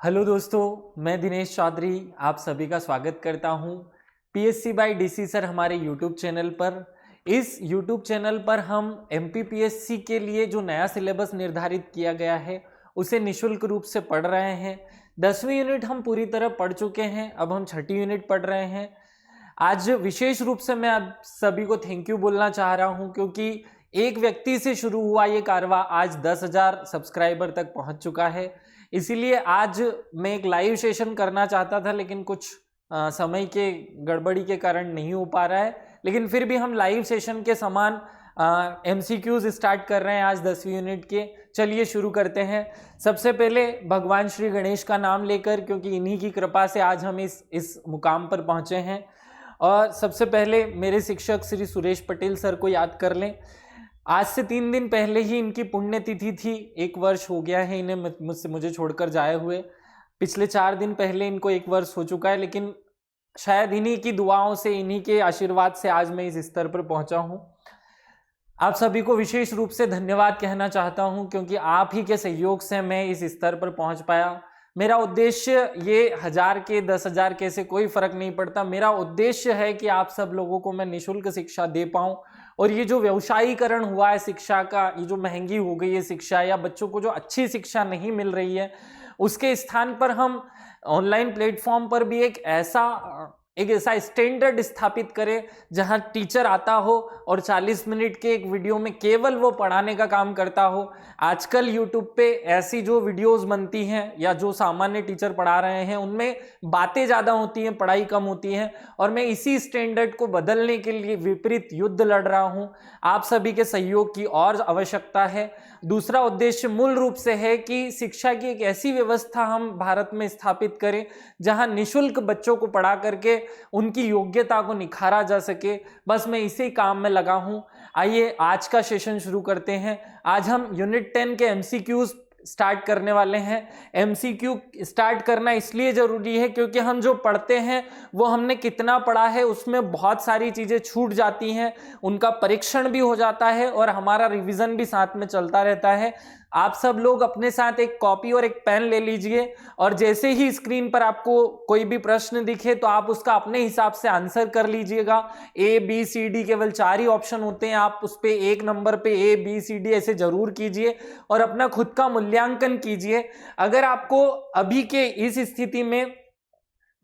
Hello दोस्तों, मैं दिनेश चौधरी आप सभी का स्वागत करता हूं पीएससी बाय डीसी सर हमारे यूट्यूब चैनल पर। इस यूट्यूब चैनल पर हम एमपीपीएससी के लिए जो नया सिलेबस निर्धारित किया गया है उसे निशुल्क रूप से पढ़ रहे हैं। 10वीं यूनिट हम पूरी तरह पढ़ चुके हैं, अब हम 6ठी यूनिट पढ़ रहे हैं। आज विशेष रूप से मैं आप सभी को थैंक यू बोलना चाह रहा हूं क्योंकि एक व्यक्ति से शुरू हुआ ये कारवां आज 10,000 सब्सक्राइबर तक पहुंच चुका है। इसीलिए आज मैं एक लाइव सेशन करना चाहता था, लेकिन कुछ समय के गड़बड़ी के कारण नहीं हो पा रहा है। लेकिन फिर भी हम लाइव सेशन के समान एमसीक्यूज स्टार्ट कर रहे हैं आज 10वीं यूनिट के। चलिए शुरू करते हैं। सबसे पहले भगवान श्री गणेश का नाम लेकर, क्योंकि इन्हीं की कृपा से आज हम इस मुकाम पर पहुंचे हैं। और सबसे पहले मेरे शिक्षक श्री सुरेश पटेल सर को याद कर लें। आज से 3 दिन पहले ही इनकी पुण्यतिथि थी। 1 वर्ष हो गया है इन्हें मुझे छोड़कर जाए हुए। पिछले 4 दिन पहले इनको 1 वर्ष हो चुका है, लेकिन शायद इन्हीं की दुआओं से, इन्हीं के आशीर्वाद से आज मैं इस स्तर पर पहुंचा हूं। आप सभी को विशेष रूप से धन्यवाद कहना चाहता हूं क्योंकि आप ही के सहयोग से मैं इस स्तर पर पहुंच पाया। मेरा उद्देश्य ये 1000 के 10,000 के से कोई फर्क नहीं पड़ता। मेरा उद्देश्य है कि आप सब लोगों को मैं निशुल्क शिक्षा दे पाऊं। और ये जो व्यवसायीकरण हुआ है शिक्षा का, ये जो महंगी हो गई है शिक्षा, या बच्चों को जो अच्छी शिक्षा नहीं मिल रही है, उसके स्थान पर हम ऑनलाइन प्लेटफॉर्म पर भी एक ऐसा स्टैंडर्ड स्थापित करें जहां टीचर आता हो और 40 मिनट के एक वीडियो में केवल वो पढ़ाने का काम करता हो। आजकल यूट्यूब पे ऐसी जो वीडियोस बनती हैं या जो सामान्य टीचर पढ़ा रहे हैं उनमें बातें ज़्यादा होती हैं, पढ़ाई कम होती है। और मैं इसी स्टैंडर्ड को बदलने के लिए विपरीत युद्ध लड़ रहा हूँ। आप सभी के सहयोग की और आवश्यकता है। दूसरा उद्देश्य मूल रूप से है कि शिक्षा की एक ऐसी व्यवस्था हम भारत में स्थापित करें जहां निशुल्क बच्चों को पढ़ा करके उनकी योग्यता को निखारा जा सके। बस मैं इसी काम में लगा हूं। आइए आज का सेशन शुरू करते हैं। आज हम यूनिट 10 के एमसीक्यूज स्टार्ट करने वाले हैं। एमसीक्यू स्टार्ट करना इसलिए जरूरी है क्योंकि हम जो पढ़ते हैं वो हमने कितना पढ़ा है उसमें बहुत सारी चीजें छूट जाती हैं, उनका परीक्षण भी हो जाता है और हमारा रिवीजन भी साथ में चलता रहता है। आप सब लोग अपने साथ एक कॉपी और एक पेन ले लीजिए और जैसे ही स्क्रीन पर आपको कोई भी प्रश्न दिखे तो आप उसका अपने हिसाब से आंसर कर लीजिएगा। ए बी सी डी केवल 4 ही ऑप्शन होते हैं, आप उस पे 1 नंबर पे ए बी सी डी ऐसे जरूर कीजिए और अपना खुद का मूल्यांकन कीजिए। अगर आपको अभी के इस स्थिति में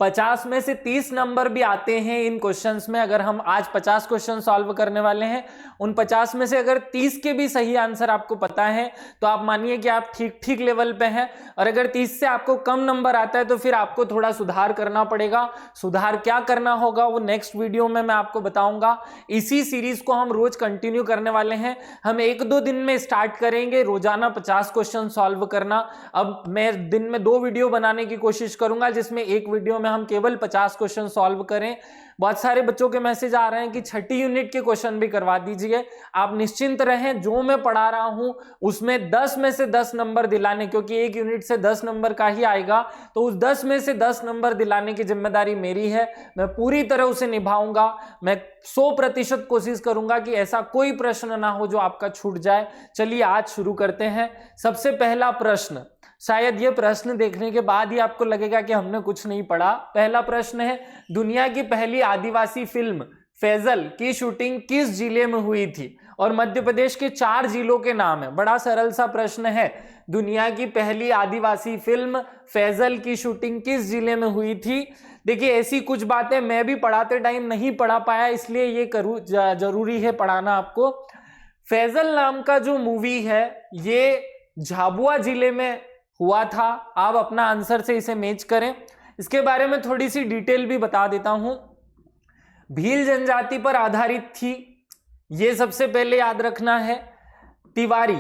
50 में से 30 नंबर भी आते हैं इन क्वेश्चंस में, अगर हम आज 50 क्वेश्चन सॉल्व करने वाले हैं, उन 50 में से अगर 30 के भी सही आंसर आपको पता है तो आप मानिए कि आप ठीक लेवल पे हैं। और अगर 30 से आपको कम नंबर आता है तो फिर आपको थोड़ा सुधार करना पड़ेगा। सुधार क्या करना होगा वो नेक्स्ट वीडियो में मैं आपको बताऊंगा। इसी सीरीज को हम रोज कंटिन्यू करने वाले हैं। हम 1-2 दिन में स्टार्ट करेंगे रोजाना 50 क्वेश्चन सॉल्व करना। अब मैं दिन में 2 वीडियो बनाने की कोशिश करूंगा जिसमें एक वीडियो में हम केवल 50 क्वेश्चन सॉल्व करें। बहुत सारे बच्चों के मैसेज आ रहे हैं कि 6ठी यूनिट के क्वेश्चन भी करवा दीजिए। आप निश्चिंत रहें, जो मैं पढ़ा रहा हूं उसमें 10 में से 10 नंबर दिलाने, क्योंकि एक यूनिट से 10 नंबर का ही आएगा, तो उस 10 में से 10 नंबर दिलाने की जिम्मेदारी मेरी है। मैं पूरी तरह उसे निभाऊंगा। मैं 100% कोशिश करूंगा कि ऐसा कोई प्रश्न ना हो जो आपका छूट जाए। चलिए आज शुरू करते हैं। सबसे पहला प्रश्न, शायद ये प्रश्न देखने के बाद ही आपको लगेगा कि हमने कुछ नहीं पढ़ा। पहला प्रश्न है, दुनिया की पहली आदिवासी फिल्म फैजल की शूटिंग किस जिले में हुई थी? और मध्य प्रदेश के 4 जिलों के नाम है। बड़ा सरल सा प्रश्न है। दुनिया की पहली आदिवासी फिल्म फैजल की शूटिंग किस जिले में हुई थी? देखिए, ऐसी कुछ बातें मैं भी पढ़ाते टाइम नहीं पढ़ा पाया, इसलिए ये जरूरी है पढ़ाना आपको। फैजल नाम का जो मूवी है ये झाबुआ जिले में हुआ था। आप अपना आंसर से इसे मैच करें। इसके बारे में थोड़ी सी डिटेल भी बता देता हूं। भील जनजाति पर आधारित थी, यह सबसे पहले याद रखना है। तिवारी,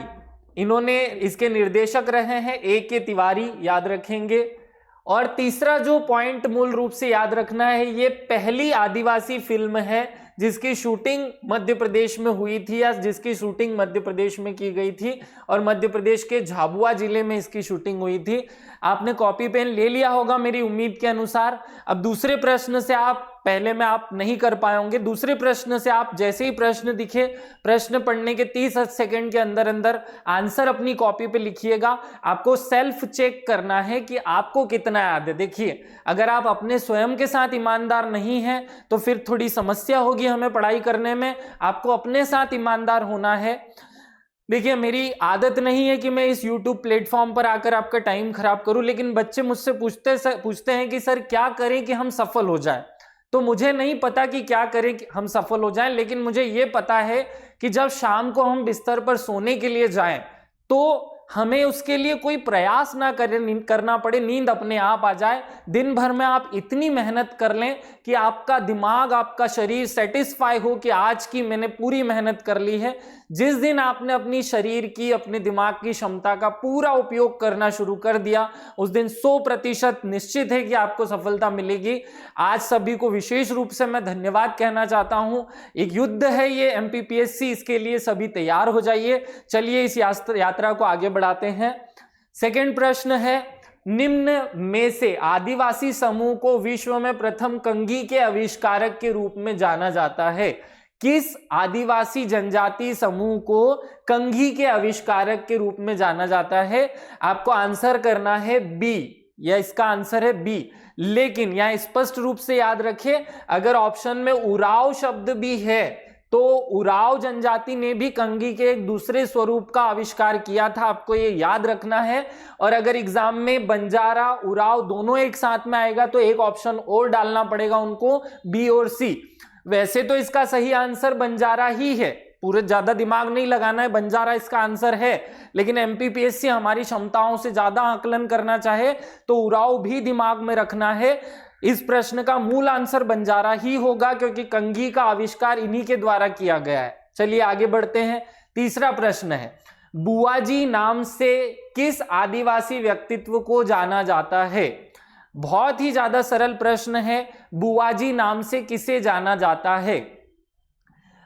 इन्होंने इसके निर्देशक रहे हैं, A.K. तिवारी, याद रखेंगे। और तीसरा जो पॉइंट मूल रूप से याद रखना है, ये पहली आदिवासी फिल्म है जिसकी शूटिंग मध्य प्रदेश में हुई थी, या जिसकी शूटिंग मध्य प्रदेश में की गई थी, और मध्य प्रदेश के झाबुआ जिले में इसकी शूटिंग हुई थी। आपने कॉपी पेन ले लिया होगा मेरी उम्मीद के अनुसार। अब दूसरे प्रश्न से आप पहले में आप नहीं कर पाए होंगे। दूसरे प्रश्न से आप जैसे ही प्रश्न दिखे, प्रश्न पढ़ने के 30 सेकंड के अंदर अंदर आंसर अपनी कॉपी पे लिखिएगा। आपको सेल्फ चेक करना है कि आपको कितना याद है। देखिए, अगर आप अपने स्वयं के साथ ईमानदार नहीं हैं तो फिर थोड़ी समस्या होगी हमें पढ़ाई करने में। आपको अपने साथ ईमानदार होना है। देखिए, मेरी आदत नहीं है कि मैं इस YouTube प्लेटफॉर्म पर आकर आपका टाइम खराब करूं, लेकिन बच्चे मुझसे पूछते हैं कि सर क्या करें कि हम सफल हो जाएं। तो मुझे नहीं पता कि क्या करें कि हम सफल हो जाएं, लेकिन मुझे ये पता है कि जब शाम को हम बिस्तर पर सोने के लिए जाएं तो हमें उसके लिए कोई प्रयास ना करना पड़े, नींद अपने आप आ जाए। दिन भर में आप इतनी मेहनत कर लें कि आपका दिमाग, आपका शरीर सेटिस्फाई हो कि आज की मैंने पूरी मेहनत कर ली है। जिस दिन आपने अपनी शरीर की, अपने दिमाग की क्षमता का पूरा उपयोग करना शुरू कर दिया, उस दिन 100% निश्चित है कि आपको सफलता मिलेगी। आज सभी को विशेष रूप से मैं धन्यवाद कहना चाहता हूं। एक युद्ध है ये MPPSC, इसके लिए सभी तैयार हो जाइए। चलिए इस यात्रा को आगे बढ़ाते हैं। सेकंड प्रश्न है, निम्न में से आदिवासी समूह को विश्व में प्रथम कंघी के आविष्कारक के रूप में जाना जाता है? किस आदिवासी जनजाति समूह को कंघी के आविष्कारक के रूप में जाना जाता है? आपको आंसर करना है बी, या इसका आंसर है बी। लेकिन यहां स्पष्ट रूप से याद रखें, अगर ऑप्शन में उराव शब्द भी है तो उराव जनजाति ने भी कंघी के एक दूसरे स्वरूप का आविष्कार किया था, आपको ये याद रखना है। और अगर एग्जाम में बंजारा, उराव दोनों एक साथ में आएगा तो एक ऑप्शन और डालना पड़ेगा उनको, बी और सी। वैसे तो इसका सही आंसर बंजारा ही है, पूरे ज्यादा दिमाग नहीं लगाना है, बंजारा इसका आंसर है। लेकिन MPPSC हमारी क्षमताओं से ज्यादा आकलन करना चाहे तो उराव भी दिमाग में रखना है। इस प्रश्न का मूल आंसर बंजारा ही होगा, क्योंकि कंघी का आविष्कार इन्हीं के द्वारा किया गया है। चलिए आगे बढ़ते हैं। तीसरा प्रश्न है, बुआजी नाम से किस आदिवासी व्यक्तित्व को जाना जाता है? बहुत ही ज्यादा सरल प्रश्न है, बुआजी नाम से किसे जाना जाता है?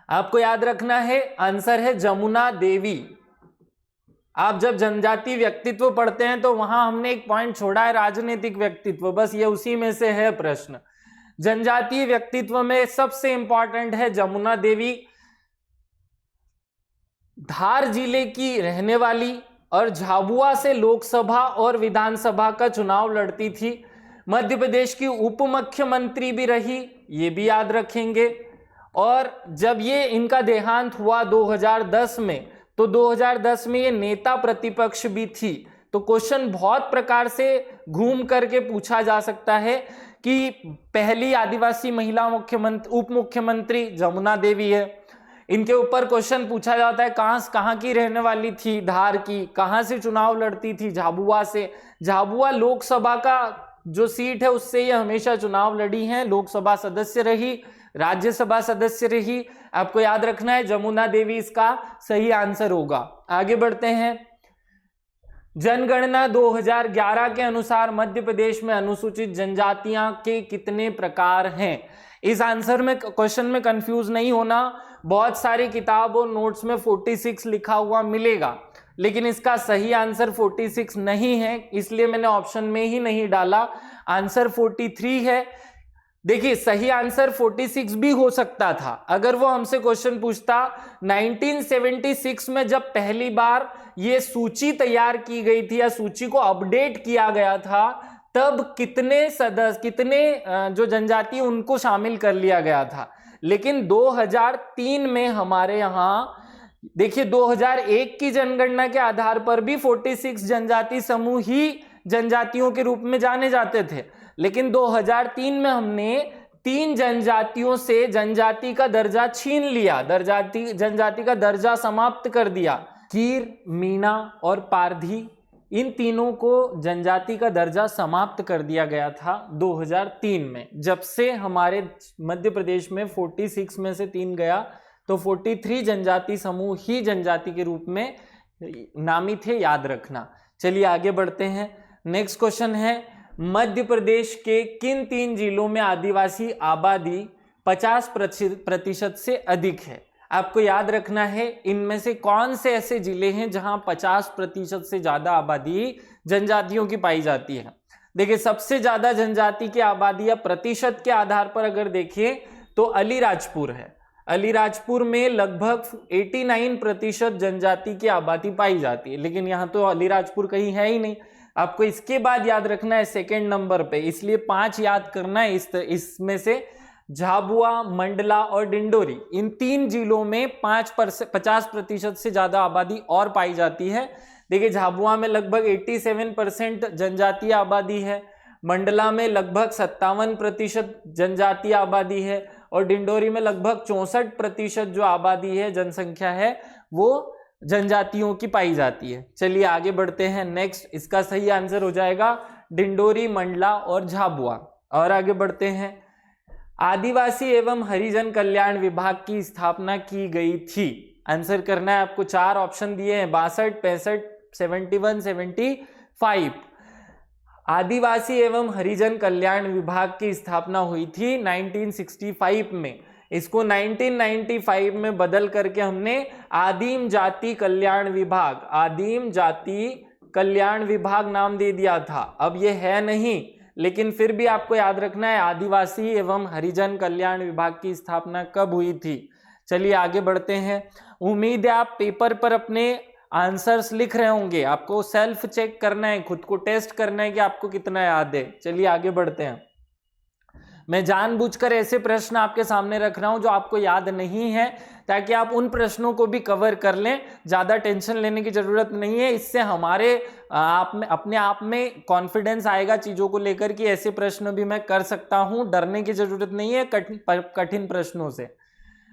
आपको याद रखना है, आंसर है जमुना देवी। आप जब जनजाति व्यक्तित्व पढ़ते हैं तो वहां हमने एक पॉइंट छोड़ा है, राजनीतिक व्यक्तित्व, बस ये उसी में से है प्रश्न। जनजातीय व्यक्तित्व में सबसे इंपॉर्टेंट है जमुना देवी। धार जिले की रहने वाली और झाबुआ से लोकसभा और विधानसभा का चुनाव लड़ती थी। मध्य प्रदेश की उप मुख्यमंत्री भी रही, ये भी याद रखेंगे। और जब ये इनका देहांत हुआ 2010 में, तो 2010 में ये नेता प्रतिपक्ष भी थी। तो क्वेश्चन बहुत प्रकार से घूम करके पूछा जा सकता है कि पहली आदिवासी महिला उप मुख्यमंत्री जमुना देवी है। इनके ऊपर क्वेश्चन पूछा जाता है कहाँ की रहने वाली थी, धार की, कहाँ से चुनाव लड़ती थी, झाबुआ से। झाबुआ लोकसभा का जो सीट है उससे ये हमेशा चुनाव लड़ी हैं, लोकसभा सदस्य रही, राज्यसभा सदस्य रही। आपको याद रखना है जमुना देवी इसका सही आंसर होगा। आगे बढ़ते हैं। जनगणना 2011 के अनुसार मध्य प्रदेश में अनुसूचित जनजातियां के कितने प्रकार हैं? इस आंसर में, क्वेश्चन में कंफ्यूज नहीं होना। बहुत सारी किताब और नोट्स में 46 लिखा हुआ मिलेगा, लेकिन इसका सही आंसर 46 नहीं है, इसलिए मैंने ऑप्शन में ही नहीं डाला। आंसर 43 है। देखिए, सही आंसर 46 भी हो सकता था अगर वो हमसे क्वेश्चन पूछता 1976 में जब पहली बार ये सूची तैयार की गई थी या सूची को अपडेट किया गया था, तब कितने जो जनजाति उनको शामिल कर लिया गया था। लेकिन 2003 में हमारे यहाँ देखिए 2001 की जनगणना के आधार पर भी 46 जनजाति समूह ही जनजातियों के रूप में जाने जाते थे, लेकिन 2003 में हमने 3 जनजातियों से जनजाति का दर्जा छीन लिया, जनजाति का दर्जा समाप्त कर दिया। कीर, मीणा और पारधी, इन तीनों को जनजाति का दर्जा समाप्त कर दिया गया था 2003 में। जब से हमारे मध्य प्रदेश में 46 में से 3 गया तो 43 जनजाति समूह ही जनजाति के रूप में नामी थे, याद रखना। चलिए आगे बढ़ते हैं। नेक्स्ट क्वेश्चन है, मध्य प्रदेश के किन 3 जिलों में आदिवासी आबादी 50% से अधिक है? आपको याद रखना है इनमें से कौन से ऐसे जिले हैं जहां 50% से ज्यादा आबादी जनजातियों की पाई जाती है। देखिए सबसे ज्यादा जनजाति की आबादी या प्रतिशत के आधार पर अगर देखिए तो अलीराजपुर है। अलीराजपुर में लगभग 89% जनजाति की आबादी पाई जाती है, लेकिन यहाँ तो अलीराजपुर कहीं है ही नहीं। आपको इसके बाद याद रखना है सेकंड नंबर पे, इसलिए 5 याद करना है। इसमें से झाबुआ, मंडला और डिंडोरी, इन 3 जिलों में 50% से ज्यादा आबादी और पाई जाती है। देखिए झाबुआ में लगभग 87% जनजातीय आबादी है, मंडला में लगभग 57% जनजातीय आबादी है और डिंडोरी में लगभग 64% जो आबादी है, जनसंख्या है, वो जनजातियों की पाई जाती है। चलिए आगे बढ़ते हैं। नेक्स्ट इसका सही आंसर हो जाएगा डिंडोरी, मंडला और झाबुआ। और आगे बढ़ते हैं। आदिवासी एवं हरिजन कल्याण विभाग की स्थापना की गई थी। आंसर करना है आपको। 4 ऑप्शन दिए हैं, 62, 65, 71, 75। आदिवासी एवं हरिजन कल्याण विभाग की स्थापना हुई थी 1965 में। इसको 1995 में बदल करके हमने आदिम जाति कल्याण विभाग, आदिम जाति कल्याण विभाग नाम दे दिया था। अब ये है नहीं, लेकिन फिर भी आपको याद रखना है आदिवासी एवं हरिजन कल्याण विभाग की स्थापना कब हुई थी। चलिए आगे बढ़ते हैं। उम्मीद है आप पेपर पर अपने आंसर्स लिख रहे होंगे। आपको सेल्फ चेक करना है, खुद को टेस्ट करना है कि आपको कितना याद है। चलिए आगे बढ़ते हैं। मैं जानबूझकर ऐसे प्रश्न आपके सामने रख रहा हूं जो आपको याद नहीं है, ताकि आप उन प्रश्नों को भी कवर कर लें। ज्यादा टेंशन लेने की जरूरत नहीं है। इससे हमारे अपने आप में कॉन्फिडेंस आएगा चीजों को लेकर कि ऐसे प्रश्न भी मैं कर सकता हूं। डरने की जरूरत नहीं है कठिन प्रश्नों से।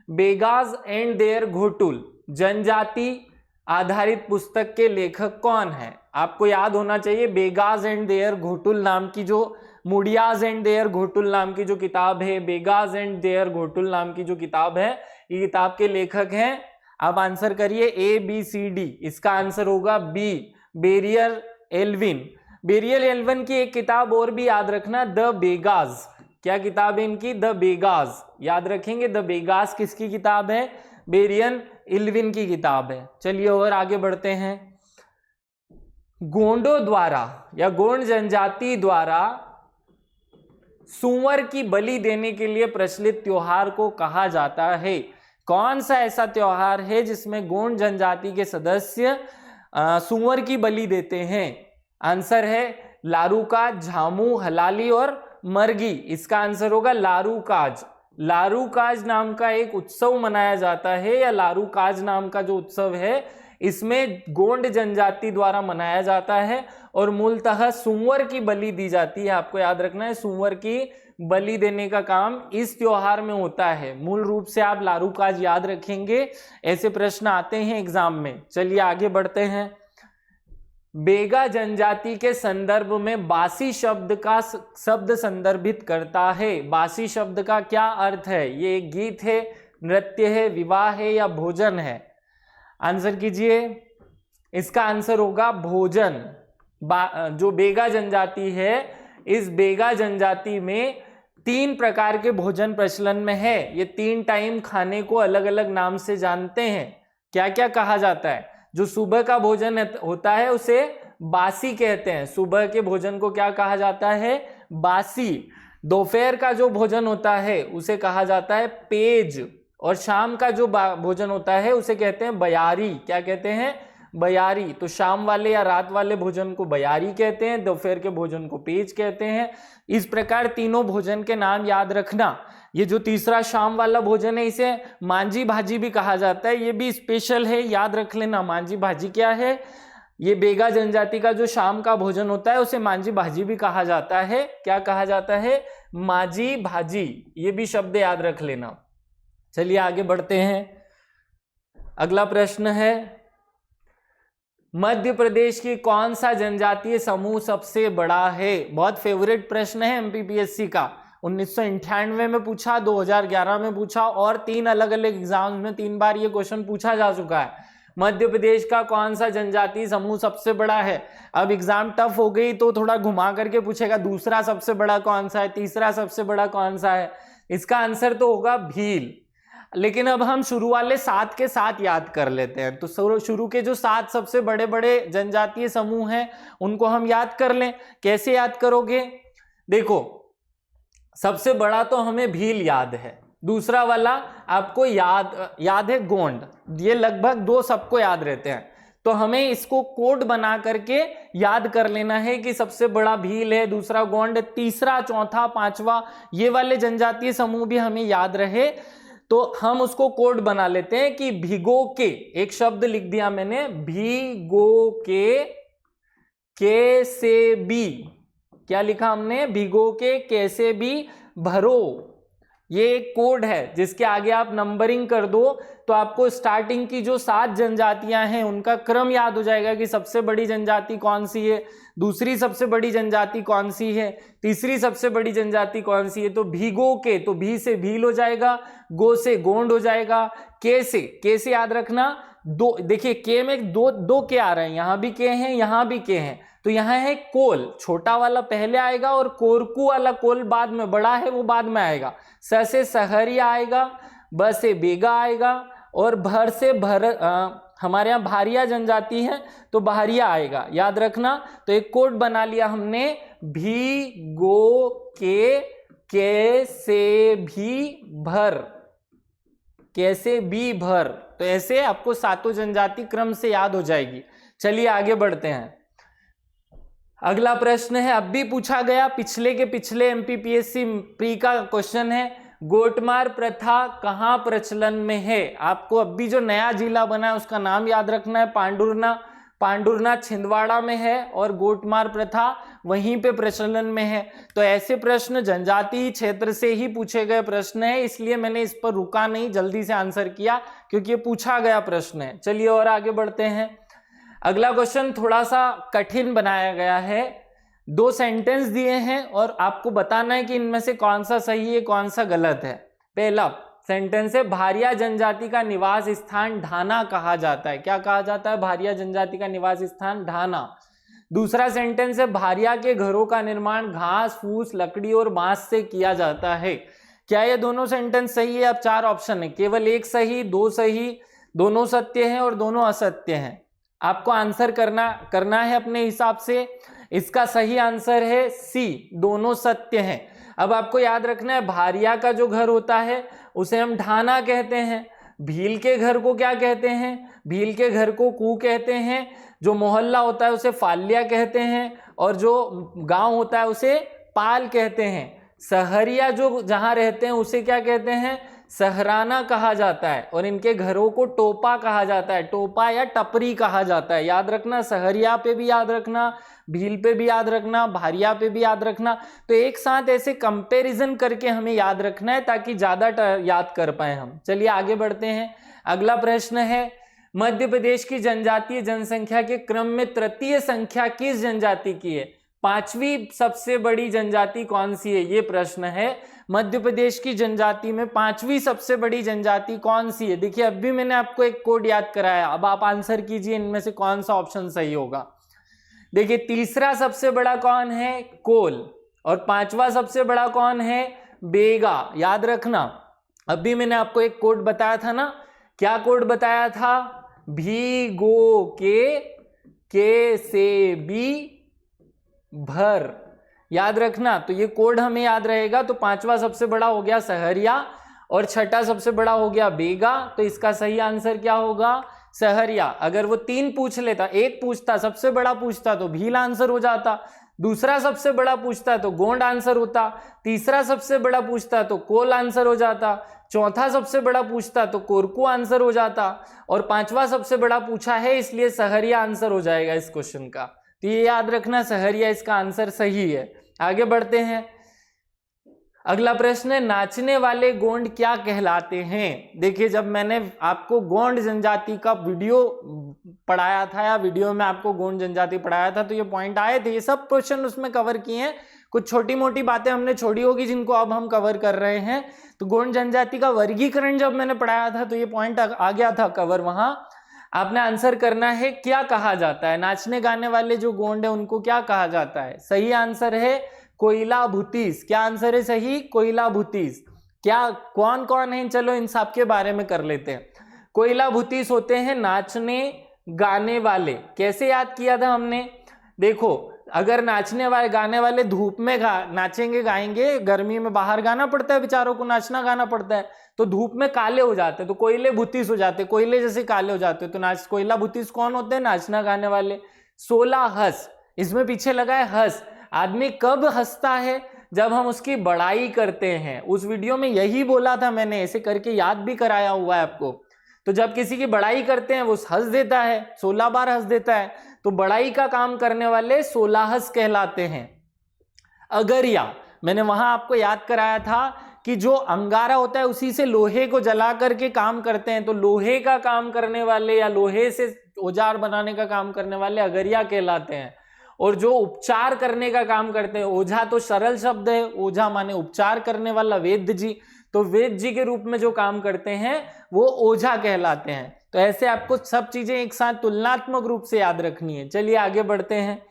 बेगाज एंड देयर घोटुल जनजाति आधारित पुस्तक के लेखक कौन है? आपको याद होना चाहिए बेगाज एंड देयर घोटुल नाम की जो, मुडियाज एंड देयर घोटुल नाम की जो किताब है, बेगाज एंड देयर घोटुल नाम की जो किताब है, ये किताब के लेखक हैं। अब आंसर करिए ABCD। इसका आंसर होगा B, Verrier Elwin. Verrier Elwin की एक किताब और भी याद रखना, द बेगाज। क्या किताब है इनकी? द बेगाज। याद रखेंगे द बेगाज किसकी किताब है? बेरियर एल्विन की किताब है। चलिए और आगे बढ़ते हैं। गोंडों द्वारा या गोंड जनजाति द्वारा सूअर की बलि देने के लिए प्रचलित त्योहार को कहा जाता है? कौन सा ऐसा त्योहार है जिसमें गोंड जनजाति के सदस्य सूअर की बलि देते हैं? आंसर है लारूकाज, झामू, हलाली और मरगी। इसका आंसर होगा लारूकाज। लारूकाज नाम का एक उत्सव मनाया जाता है, या लारूकाज नाम का जो उत्सव है इसमें गोंड जनजाति द्वारा मनाया जाता है और मूलतः सूअर की बलि दी जाती है। आपको याद रखना है सूअर की बलि देने का काम इस त्योहार में होता है। मूल रूप से आप लारूकाज याद रखेंगे, ऐसे प्रश्न आते हैं एग्जाम में। चलिए आगे बढ़ते हैं। बेगा जनजाति के संदर्भ में बासी शब्द का शब्द संदर्भित करता है। बासी शब्द का क्या अर्थ है? ये एक गीत है, नृत्य है, विवाह है या भोजन है? आंसर कीजिए। इसका आंसर होगा भोजन। जो बेगा जनजाति है, इस बेगा जनजाति में 3 प्रकार के भोजन प्रचलन में है। ये 3 टाइम खाने को अलग अलग नाम से जानते हैं। क्या क्या कहा जाता है? जो सुबह का भोजन होता है उसे बासी कहते हैं। सुबह के भोजन को क्या कहा जाता है? बासी। दोपहर का जो भोजन होता है उसे कहा जाता है पेज, और शाम का जो भोजन होता है उसे कहते हैं बयारी। क्या कहते हैं? बयारी। तो शाम वाले या रात वाले भोजन को बयारी कहते हैं, दोपहर के भोजन को पेज कहते हैं। इस प्रकार तीनों भोजन के नाम याद रखना। ये जो तीसरा शाम वाला भोजन है इसे मांझी भाजी भी कहा जाता है। ये भी स्पेशल है, याद रख लेना। मांझी भाजी क्या है? ये बेगा जनजाति का जो शाम का भोजन होता है उसे मांझी भाजी भी कहा जाता है। क्या कहा जाता है? मांझी भाजी। ये भी शब्द याद रख लेना। चलिए आगे बढ़ते हैं। अगला प्रश्न है, मध्य प्रदेश की कौन सा जनजातीय समूह सबसे बड़ा है? बहुत फेवरेट प्रश्न है एमपीपीएससी का। 1998 में पूछा, 2011 में पूछा और 3 अलग अलग एग्जाम्स में 3 बार ये क्वेश्चन पूछा जा चुका है। मध्य प्रदेश का कौन सा जनजातीय समूह सबसे बड़ा है? अब एग्जाम टफ हो गई तो थोड़ा घुमा करके पूछेगा, दूसरा सबसे बड़ा कौन सा है, तीसरा सबसे बड़ा कौन सा है? इसका आंसर तो होगा भील। लेकिन अब हम शुरू वाले 7 के साथ याद कर लेते हैं। तो शुरू के जो 7 सबसे बड़े बड़े जनजातीय समूह हैं उनको हम याद कर लें। कैसे याद करोगे? देखो, सबसे बड़ा तो हमें भील याद है, दूसरा वाला आपको याद है गोंड। ये लगभग 2 सबको याद रहते हैं। तो हमें इसको कोड बना करके याद कर लेना है कि सबसे बड़ा भील है, दूसरा गोंड, तीसरा, चौथा, पांचवा, ये वाले जनजातीय समूह भी हमें याद रहे। तो हम उसको कोड बना लेते हैं कि भिगो के, एक शब्द लिख दिया मैंने, भिगो के से भी, क्या लिखा हमने? भिगो के कैसे भी भरो। ये एक कोड है जिसके आगे आप नंबरिंग कर दो तो आपको स्टार्टिंग की जो 7 जनजातियां हैं उनका क्रम याद हो जाएगा कि सबसे बड़ी जनजाति कौन सी है, दूसरी सबसे बड़ी जनजाति कौन सी है, तीसरी सबसे बड़ी जनजाति कौन सी है। तो भीगो के, तो भी से भील हो जाएगा, गो से गोंड हो जाएगा, के से याद रखना दो। देखिए के में दो के आ रहे हैं, यहां भी के हैं, यहां भी के हैं। तो यहां है कोल, छोटा वाला पहले आएगा और कोरकू वाला कोल बाद में, बड़ा है वो बाद में आएगा। स से सहरिया आएगा, ब से बेगा आएगा और भर से हमारे यहाँ भारिया जनजाति है तो बहरिया आएगा, याद रखना। तो एक कोड बना लिया हमने, भी गो के से भी भर, कैसे भी भर। तो ऐसे आपको 7 जनजाति क्रम से याद हो जाएगी। चलिए आगे बढ़ते हैं। अगला प्रश्न है, अब भी पूछा गया, पिछले के पिछले एमपीपीएससी प्री का क्वेश्चन है, गोटमार प्रथा कहाँ प्रचलन में है? आपको अब भी जो नया जिला बना है उसका नाम याद रखना है, पांडुरना छिंदवाड़ा में है और गोटमार प्रथा वहीं पे प्रचलन में है। तो ऐसे प्रश्न जनजातीय क्षेत्र से ही पूछे गए प्रश्न है, इसलिए मैंने इस पर रुका नहीं, जल्दी से आंसर किया क्योंकि ये पूछा गया प्रश्न है। चलिए और आगे बढ़ते हैं। अगला क्वेश्चन थोड़ा सा कठिन बनाया गया है, 2 सेंटेंस दिए हैं और आपको बताना है कि इनमें से कौन सा सही है कौन सा गलत है। पहला सेंटेंस है, भारिया जनजाति का निवास स्थान ढाना कहा जाता है। क्या कहा जाता है? भारिया जनजाति का निवास स्थान ढाना। दूसरा सेंटेंस है, भारिया के घरों का निर्माण घास फूस लकड़ी और बांस से किया जाता है। क्या ये दोनों सेंटेंस सही है? अब 4 ऑप्शन है, केवल एक सही, 2 सही, दोनों सत्य हैं और दोनों असत्य हैं। आपको आंसर करना है अपने हिसाब से। इसका सही आंसर है सी, दोनों सत्य हैं। अब आपको याद रखना है, भारिया का जो घर होता है उसे हम ढाना कहते हैं, भील के घर को क्या कहते हैं? भील के घर को कू कहते हैं, जो मोहल्ला होता है उसे फाल्या कहते हैं और जो गांव होता है उसे पाल कहते हैं। सहरिया जो जहां रहते हैं उसे क्या कहते हैं? सहराना कहा जाता है और इनके घरों को टोपा कहा जाता है, टोपा या टपरी कहा जाता है। याद रखना, सहरिया पे भी याद रखना, भील पे भी याद रखना, भारिया पे भी याद रखना। तो एक साथ ऐसे कंपैरिजन करके हमें याद रखना है ताकि ज्यादा याद कर पाए हम। चलिए आगे बढ़ते हैं। अगला प्रश्न है, मध्य प्रदेश की जनजातीय जनसंख्या के क्रम में तृतीय संख्या किस जनजाति की है? 5वीं सबसे बड़ी जनजाति कौन सी है? ये प्रश्न है। मध्य प्रदेश की जनजाति में 5वीं सबसे बड़ी जनजाति कौन सी है? देखिए, अब भी मैंने आपको एक कोड याद कराया, अब आप आंसर कीजिए इनमें से कौन सा ऑप्शन सही होगा। देखिए, तीसरा सबसे बड़ा कौन है? कोल। और 5वां सबसे बड़ा कौन है? बेगा। याद रखना, अभी मैंने आपको एक कोड बताया था ना, क्या कोड बताया था? भी गो के से भी भर। याद रखना, तो ये कोड हमें याद रहेगा। तो 5वां सबसे बड़ा हो गया सहरिया और 6ठा सबसे बड़ा हो गया बेगा। तो इसका सही आंसर क्या होगा? सहरिया। अगर वो 3 पूछ लेता, एक पूछता, सबसे बड़ा पूछता तो भील आंसर हो जाता, दूसरा सबसे बड़ा पूछता तो गोंड आंसर होता, तीसरा सबसे बड़ा पूछता तो कोल आंसर हो जाता, चौथा सबसे बड़ा पूछता तो कोरकू आंसर हो जाता और 5वां सबसे बड़ा पूछा है इसलिए सहरिया आंसर हो जाएगा इस क्वेश्चन का। तो ये याद रखना, सहरिया इसका आंसर सही है। आगे बढ़ते हैं। अगला प्रश्न है, नाचने वाले गोंड क्या कहलाते हैं? देखिए, जब मैंने आपको गोंड जनजाति का वीडियो पढ़ाया था या वीडियो में आपको गोंड जनजाति पढ़ाया था तो ये पॉइंट आए थे, ये सब क्वेश्चन उसमें कवर किए हैं। कुछ छोटी मोटी बातें हमने छोड़ी होगी जिनको अब हम कवर कर रहे हैं। तो गोंड जनजाति का वर्गीकरण जब मैंने पढ़ाया था तो ये पॉइंट आ गया था कवर। वहां आपने आंसर करना है क्या कहा जाता है, नाचने गाने वाले जो गोंड है उनको क्या कहा जाता है? सही आंसर है कोयला भूतीस। क्या आंसर है सही? कोयला भूतीस। क्या कौन कौन है, चलो इन सब के बारे में कर लेते हैं। कोयला भूतिस होते हैं नाचने गाने वाले। कैसे याद किया था हमने, देखो अगर नाचने वाले गाने वाले धूप में नाचेंगे गाएंगे, गर्मी में बाहर गाना पड़ता है बेचारों को, नाचना गाना पड़ता है, तो धूप में काले हो जाते हैं, तो कोयले भूतिस हो जाते, कोयले जैसे काले हो जाते, तो नाच कोयला भूतिस कौन होते हैं, नाचना गाने वाले। 16 हंस, इसमें पीछे लगा है हंस। आदमी कब हंसता है, जब हम उसकी बड़ाई करते हैं। उस वीडियो में यही बोला था मैंने, ऐसे करके याद भी कराया हुआ है आपको। तो जब किसी की बड़ाई करते हैं वो हंस देता है, 16 बार हंस देता है, तो बड़ाई का काम करने वाले 16 हंस कहलाते हैं। अगरिया, मैंने वहां आपको याद कराया था कि जो अंगारा होता है उसी से लोहे को जला करके काम करते हैं, तो लोहे का काम करने वाले या लोहे से औजार बनाने का काम करने वाले अगरिया कहलाते हैं। और जो उपचार करने का काम करते हैं, ओझा तो सरल शब्द है, ओझा माने उपचार करने वाला, वैद्य जी, तो वैद्य जी के रूप में जो काम करते हैं वो ओझा कहलाते हैं। तो ऐसे आपको सब चीजें एक साथ तुलनात्मक रूप से याद रखनी है। चलिए आगे बढ़ते हैं।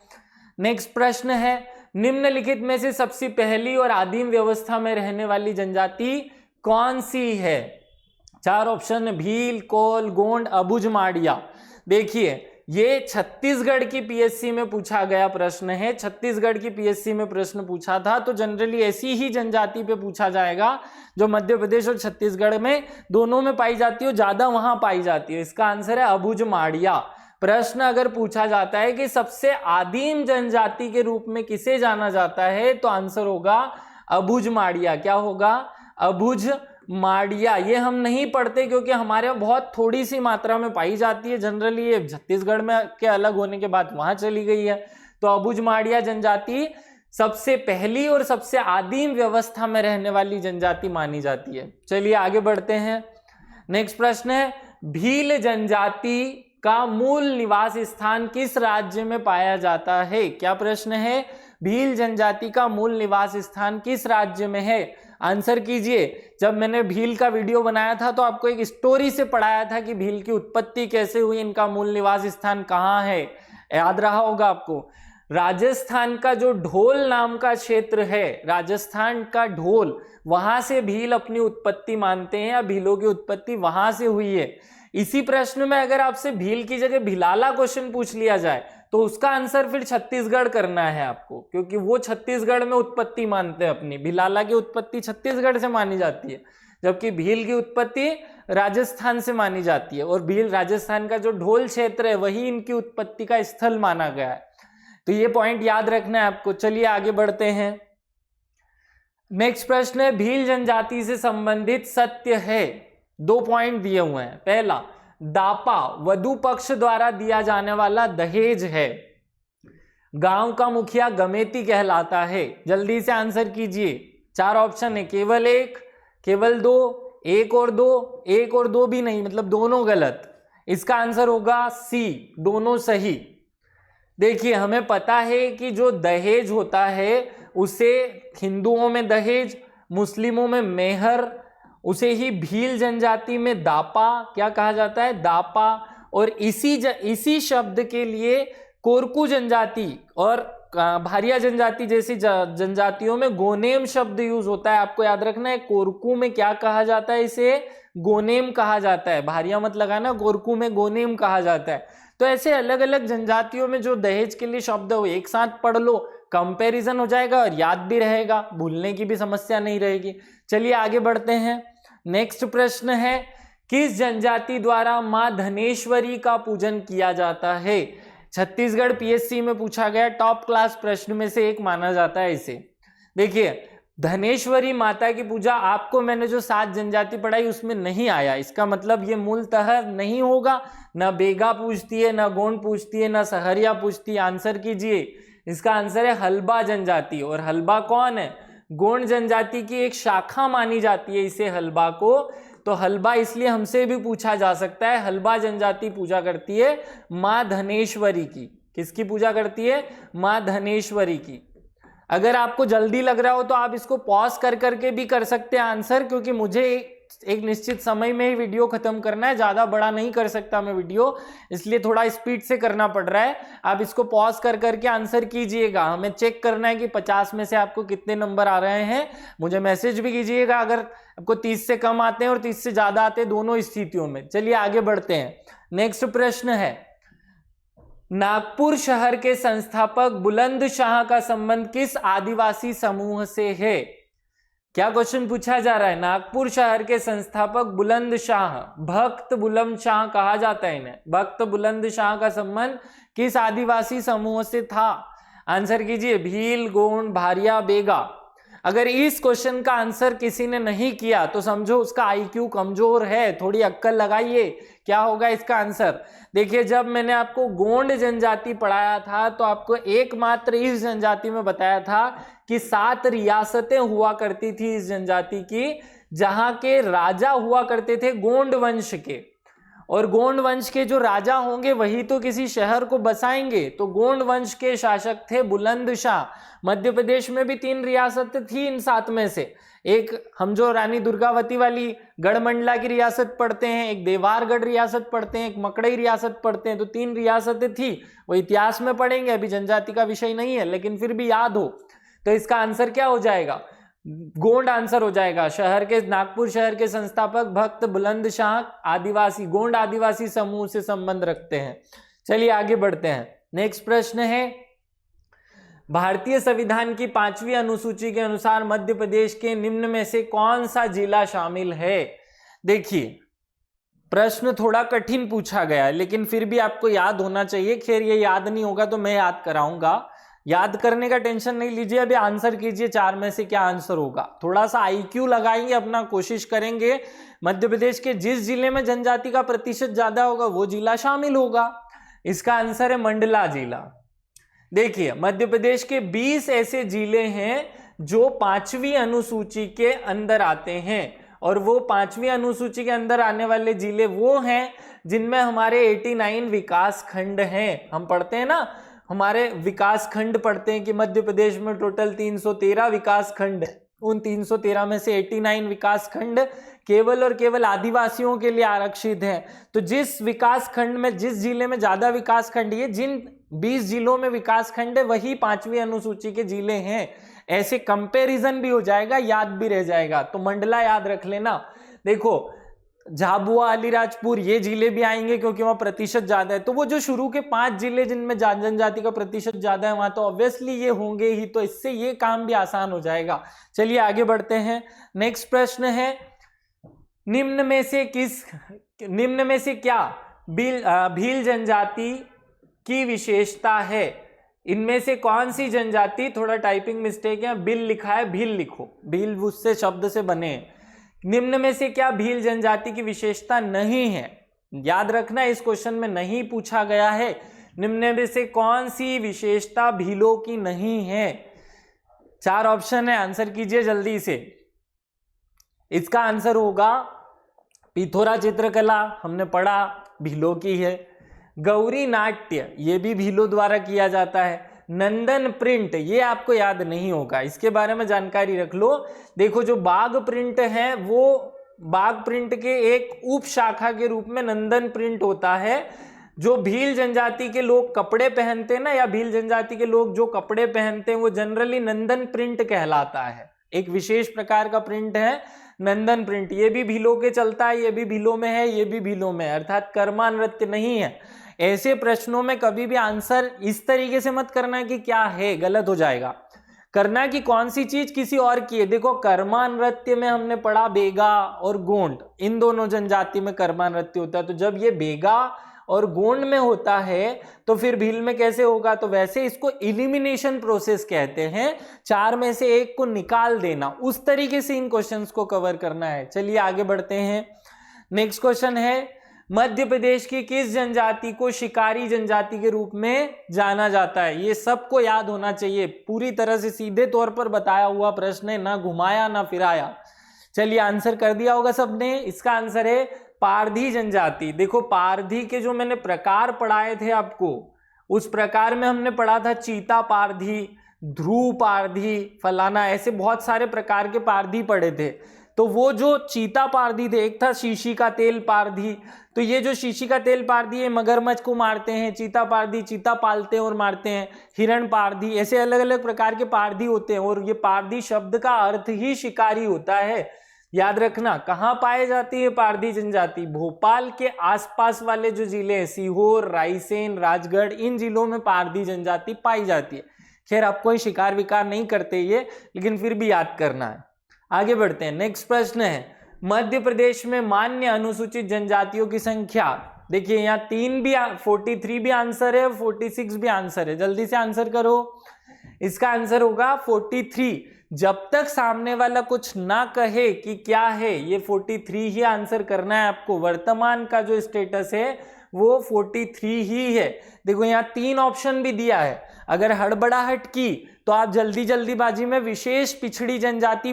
नेक्स्ट प्रश्न है, निम्नलिखित में से सबसे पहली और आदिम व्यवस्था में रहने वाली जनजाति कौन सी है। 4 ऑप्शन, भील, कोल, गोंड, अबुझ, माड़िया। देखिए ये छत्तीसगढ़ की पीएससी में पूछा गया प्रश्न है, छत्तीसगढ़ की पीएससी में प्रश्न पूछा था, तो जनरली ऐसी ही जनजाति पे पूछा जाएगा जो मध्य प्रदेश और छत्तीसगढ़ में दोनों में पाई जाती है, ज्यादा वहां पाई जाती है। इसका आंसर है अबुझ माड़िया। प्रश्न अगर पूछा जाता है कि सबसे आदिम जनजाति के रूप में किसे जाना जाता है, तो आंसर होगा अबुझ माड़िया। क्या होगा, अबुझ माड़िया। ये हम नहीं पढ़ते क्योंकि हमारे यहाँ बहुत थोड़ी सी मात्रा में पाई जाती है, जनरली ये छत्तीसगढ़ में के अलग होने के बाद वहां चली गई है। तो अबुझ माड़िया जनजाति सबसे पहली और सबसे आदिम व्यवस्था में रहने वाली जनजाति मानी जाती है। चलिए आगे बढ़ते हैं। नेक्स्ट प्रश्न है, भील जनजाति का मूल निवास स्थान किस राज्य में पाया जाता है। क्या प्रश्न है, भील जनजाति का मूल निवास स्थान किस राज्य में है। आंसर कीजिए। जब मैंने भील का वीडियो बनाया था तो आपको एक स्टोरी से पढ़ाया था कि भील की उत्पत्ति कैसे हुई, इनका मूल निवास स्थान कहाँ है, याद रहा होगा आपको। राजस्थान का जो ढोल नाम का क्षेत्र है, राजस्थान का ढोल, वहां से भील अपनी उत्पत्ति मानते हैं, या भीलों की उत्पत्ति वहां से हुई है। इसी प्रश्न में अगर आपसे भील की जगह भिलाला क्वेश्चन पूछ लिया जाए तो उसका आंसर फिर छत्तीसगढ़ करना है आपको, क्योंकि वो छत्तीसगढ़ में उत्पत्ति मानते हैं अपनी। भिलाला की उत्पत्ति छत्तीसगढ़ से मानी जाती है, जबकि भील की उत्पत्ति राजस्थान से मानी जाती है, और भील राजस्थान का जो ढोल क्षेत्र है वही इनकी उत्पत्ति का स्थल माना गया है। तो ये पॉइंट याद रखना है आपको। चलिए आगे बढ़ते हैं। नेक्स्ट प्रश्न है, भील जनजाति से संबंधित सत्य है। 2 पॉइंट दिए हुए हैं। पहला, दापा वधु पक्ष द्वारा दिया जाने वाला दहेज है। गांव का मुखिया गमेती कहलाता है। जल्दी से आंसर कीजिए। 4 ऑप्शन है, केवल 1, केवल 2, 1 और 2, 1 और 2 भी नहीं, मतलब दोनों गलत। इसका आंसर होगा सी, दोनों सही। देखिए हमें पता है कि जो दहेज होता है उसे हिंदुओं में दहेज, मुस्लिमों में मेहर, उसे ही भील जनजाति में दापा क्या कहा जाता है, दापा। और इसी शब्द के लिए कोरकू जनजाति और भारिया जनजाति जैसी जनजातियों में गोनेम शब्द यूज होता है। आपको याद रखना है, कोरकू में क्या कहा जाता है, इसे गोनेम कहा जाता है। भारिया मत लगाना, कोरकू में गोनेम कहा जाता है। तो ऐसे अलग अलग जनजातियों में जो दहेज के लिए शब्द हो, एक साथ पढ़ लो, कंपैरिजन हो जाएगा और याद भी रहेगा, भूलने की भी समस्या नहीं रहेगी। चलिए आगे बढ़ते हैं। नेक्स्ट प्रश्न है, किस जनजाति द्वारा मां धनेश्वरी का पूजन किया जाता है। छत्तीसगढ़ पीएससी में पूछा गया टॉप क्लास प्रश्न में से एक माना जाता है इसे। देखिए धनेश्वरी माता की पूजा आपको मैंने जो 7 जनजाति पढ़ाई उसमें नहीं आया, इसका मतलब ये मूलतः नहीं होगा। ना बेगा पूछती है, ना गोंड पूछती है, ना सहरिया पूछती है। आंसर कीजिए। इसका आंसर है हल्बा जनजाति। और हल्बा कौन है, गोंड जनजाति की एक शाखा मानी जाती है इसे, हल्बा को। तो हल्बा इसलिए हमसे भी पूछा जा सकता है। हल्बा जनजाति पूजा करती है मां धनेश्वरी की। किसकी पूजा करती है, मां धनेश्वरी की। अगर आपको जल्दी लग रहा हो तो आप इसको पॉज कर करके भी कर सकते हैं आंसर, क्योंकि मुझे एक निश्चित समय में ही वीडियो खत्म करना है, ज्यादा बड़ा नहीं कर सकता मैं वीडियो, इसलिए थोड़ा स्पीड से करना पड़ रहा है। आप इसको पॉज कर करके आंसर कीजिएगा, हमें चेक करना है कि 50 में से आपको कितने नंबर आ रहे हैं। मुझे मैसेज भी कीजिएगा अगर आपको 30 से कम आते हैं और 30 से ज्यादा आते हैं, दोनों स्थितियों में। चलिए आगे बढ़ते हैं। नेक्स्ट प्रश्न है, नागपुर शहर के संस्थापक बुलंदशाह का संबंध किस आदिवासी समूह से है? क्या क्वेश्चन पूछा जा रहा है? नागपुर शहर के संस्थापक बुलंदशाह, भक्त बुलंदशाह कहा जाता है इन्हें, भक्त बुलंदशाह का संबंध किस आदिवासी समूह से था? आंसर कीजिए, भील, गोंड, भारिया, बेगा। अगर इस क्वेश्चन का आंसर किसी ने नहीं किया तो समझो उसका आईक्यू कमजोर है, थोड़ी अक्कल लगाइए। क्या होगा इसका आंसर? देखिए, जब मैंने आपको गोंड जनजाति पढ़ाया था तो आपको एकमात्र इस जनजाति में बताया था कि 7 रियासतें हुआ करती थी इस जनजाति की, जहां के राजा हुआ करते थे गोंड वंश के, और गोंड वंश के जो राजा होंगे वही तो किसी शहर को बसाएंगे। तो गोंड वंश के शासक थे बुलंदशाह। मध्य प्रदेश में भी 3 रियासतें थी इन 7 में से। एक हम जो रानी दुर्गावती वाली गढ़मंडला की रियासत पढ़ते हैं, एक देवारगढ़ रियासत पढ़ते हैं, एक मकड़ई रियासत पढ़ते हैं। तो 3 रियासतें थी, वो इतिहास में पढ़ेंगे, अभी जनजाति का विषय नहीं है, लेकिन फिर भी याद हो। तो इसका आंसर क्या हो जाएगा? गोंड आंसर हो जाएगा। शहर के, नागपुर शहर के संस्थापक भक्त बुलंदशाह आदिवासी, गोंड आदिवासी समूह से संबंध रखते हैं। चलिए आगे बढ़ते हैं। नेक्स्ट प्रश्न है, भारतीय संविधान की 5वीं अनुसूची के अनुसार मध्य प्रदेश के निम्न में से कौन सा जिला शामिल है? देखिए, प्रश्न थोड़ा कठिन पूछा गया है, लेकिन फिर भी आपको याद होना चाहिए। खैर ये याद नहीं होगा तो मैं याद कराऊंगा, याद करने का टेंशन नहीं लीजिए। अभी आंसर कीजिए 4 में से क्या आंसर होगा। थोड़ा सा आईक्यू लगाएंगे अपना, कोशिश करेंगे। मध्य प्रदेश के जिस जिले में जनजाति का प्रतिशत ज्यादा होगा वो जिला शामिल होगा। इसका आंसर है मंडला जिला। देखिए, मध्य प्रदेश के 20 ऐसे जिले हैं जो 5वीं अनुसूची के अंदर आते हैं, और वो 5वीं अनुसूची के अंदर आने वाले जिले वो हैं जिनमें हमारे 89 विकास खंड हैं। हम पढ़ते हैं ना, हमारे विकास खंड पढ़ते हैं कि मध्य प्रदेश में टोटल 313 विकास खंड, उन 313 में से 89 विकास खंड केवल और केवल आदिवासियों के लिए आरक्षित हैं। तो जिस विकास खंड में, जिस जिले में ज्यादा विकास खंड है, जिन 20 जिलों में विकास खंड है, वही 5वीं अनुसूची के जिले हैं। ऐसे कंपैरिजन भी हो जाएगा, याद भी रह जाएगा। तो मंडला याद रख लेना। देखो, झाबुआ, अलीराजपुर ये जिले भी आएंगे क्योंकि वहां प्रतिशत ज्यादा है। तो वो जो शुरू के 5 जिले जिनमें जनजाति का प्रतिशत ज्यादा है, वहां तो ऑब्वियसली ये होंगे ही। तो इससे ये काम भी आसान हो जाएगा। चलिए आगे बढ़ते हैं। नेक्स्ट प्रश्न है, निम्न में से क्या भील जनजाति की विशेषता है? इनमें से कौन सी जनजाति, थोड़ा टाइपिंग मिस्टेक है, बिल लिखा है, भील लिखो, भील उससे शब्द से बने हैं। निम्न में से क्या भील जनजाति की विशेषता नहीं है? याद रखना, इस क्वेश्चन में नहीं पूछा गया है। निम्न में से कौन सी विशेषता भीलों की नहीं है? 4 ऑप्शन है, आंसर कीजिए जल्दी से। इसका आंसर होगा पिथौरा चित्रकला, हमने पढ़ा, भीलों की है। गौरी नाट्य, ये भी भीलों द्वारा किया जाता है। नंदन प्रिंट, ये आपको याद नहीं होगा, इसके बारे में जानकारी रख लो। देखो, जो बाघ प्रिंट है वो बाघ प्रिंट के एक उप शाखा के रूप में नंदन प्रिंट होता है। जो भील जनजाति के लोग कपड़े पहनते हैं ना, या भील जनजाति के लोग जो कपड़े पहनते हैं, वो जनरली नंदन प्रिंट कहलाता है। एक विशेष प्रकार का प्रिंट है नंदन प्रिंट। ये भी भीलों के चलता है, ये भी भीलों में है, ये भी भीलों में है, अर्थात कर्मा नृत्य नहीं है। ऐसे प्रश्नों में कभी भी आंसर इस तरीके से मत करना कि क्या है, गलत हो जाएगा। करना कि कौन सी चीज किसी और की है। देखो, कर्मा नृत्य में हमने पढ़ा बेगा और गोंड, इन दोनों जनजाति में कर्मा नृत्य होता है। तो जब ये बेगा और गोंड में होता है तो फिर भील में कैसे होगा? तो वैसे इसको इलिमिनेशन प्रोसेस कहते हैं, 4 में से एक को निकाल देना। उस तरीके से इन क्वेश्चंस को कवर करना है। चलिए आगे बढ़ते हैं। नेक्स्ट क्वेश्चन है, मध्य प्रदेश की किस जनजाति को शिकारी जनजाति के रूप में जाना जाता है? ये सबको याद होना चाहिए, पूरी तरह से सीधे तौर पर बताया हुआ प्रश्न है, ना घुमाया ना फिराया। चलिए आंसर कर दिया होगा सबने। इसका आंसर है पारधी जनजाति। देखो, पारधी के जो मैंने प्रकार पढ़ाए थे आपको, उस प्रकार में हमने पढ़ा था चीता पारधी, ध्रुव पारधी, फलाना, ऐसे बहुत सारे प्रकार के पारधी पढ़े थे। तो वो जो चीता पारधी थे, एक था शीशी का तेल पारधी, तो ये जो शीशी का तेल पारधी है मगरमच्छ को मारते हैं, चीता पारधी चीता पालते हैं और मारते हैं, हिरण पारधी, ऐसे अलग अलग प्रकार के पारधी होते हैं। और ये पारधी शब्द का अर्थ ही शिकारी होता है। याद रखना, कहाँ पाए जाती है पारधी जनजाति? भोपाल के आसपास वाले जो जिले हैं, सीहोर, रायसेन, राजगढ़, इन जिलों में पारधी जनजाति पाई जाती है। खैर अब कोई शिकार विकार नहीं करते ये, लेकिन फिर भी याद करना है। आगे बढ़ते हैं। नेक्स्ट प्रश्न है, मध्य प्रदेश में मान्य अनुसूचित जनजातियों की संख्या। देखिए यहाँ 3 भी 43 भी आंसर है, 46 भी आंसर है। जल्दी से आंसर करो। इसका आंसर होगा 43। जब तक सामने वाला कुछ ना कहे कि क्या है, ये 43 ही आंसर करना है आपको। वर्तमान का जो स्टेटस है वो 43 ही है। देखो यहाँ 3 ऑप्शन भी दिया है। अगर हड़बड़ाहट की तो आप जल्दीबाजी में विशेष पिछड़ी जनजाति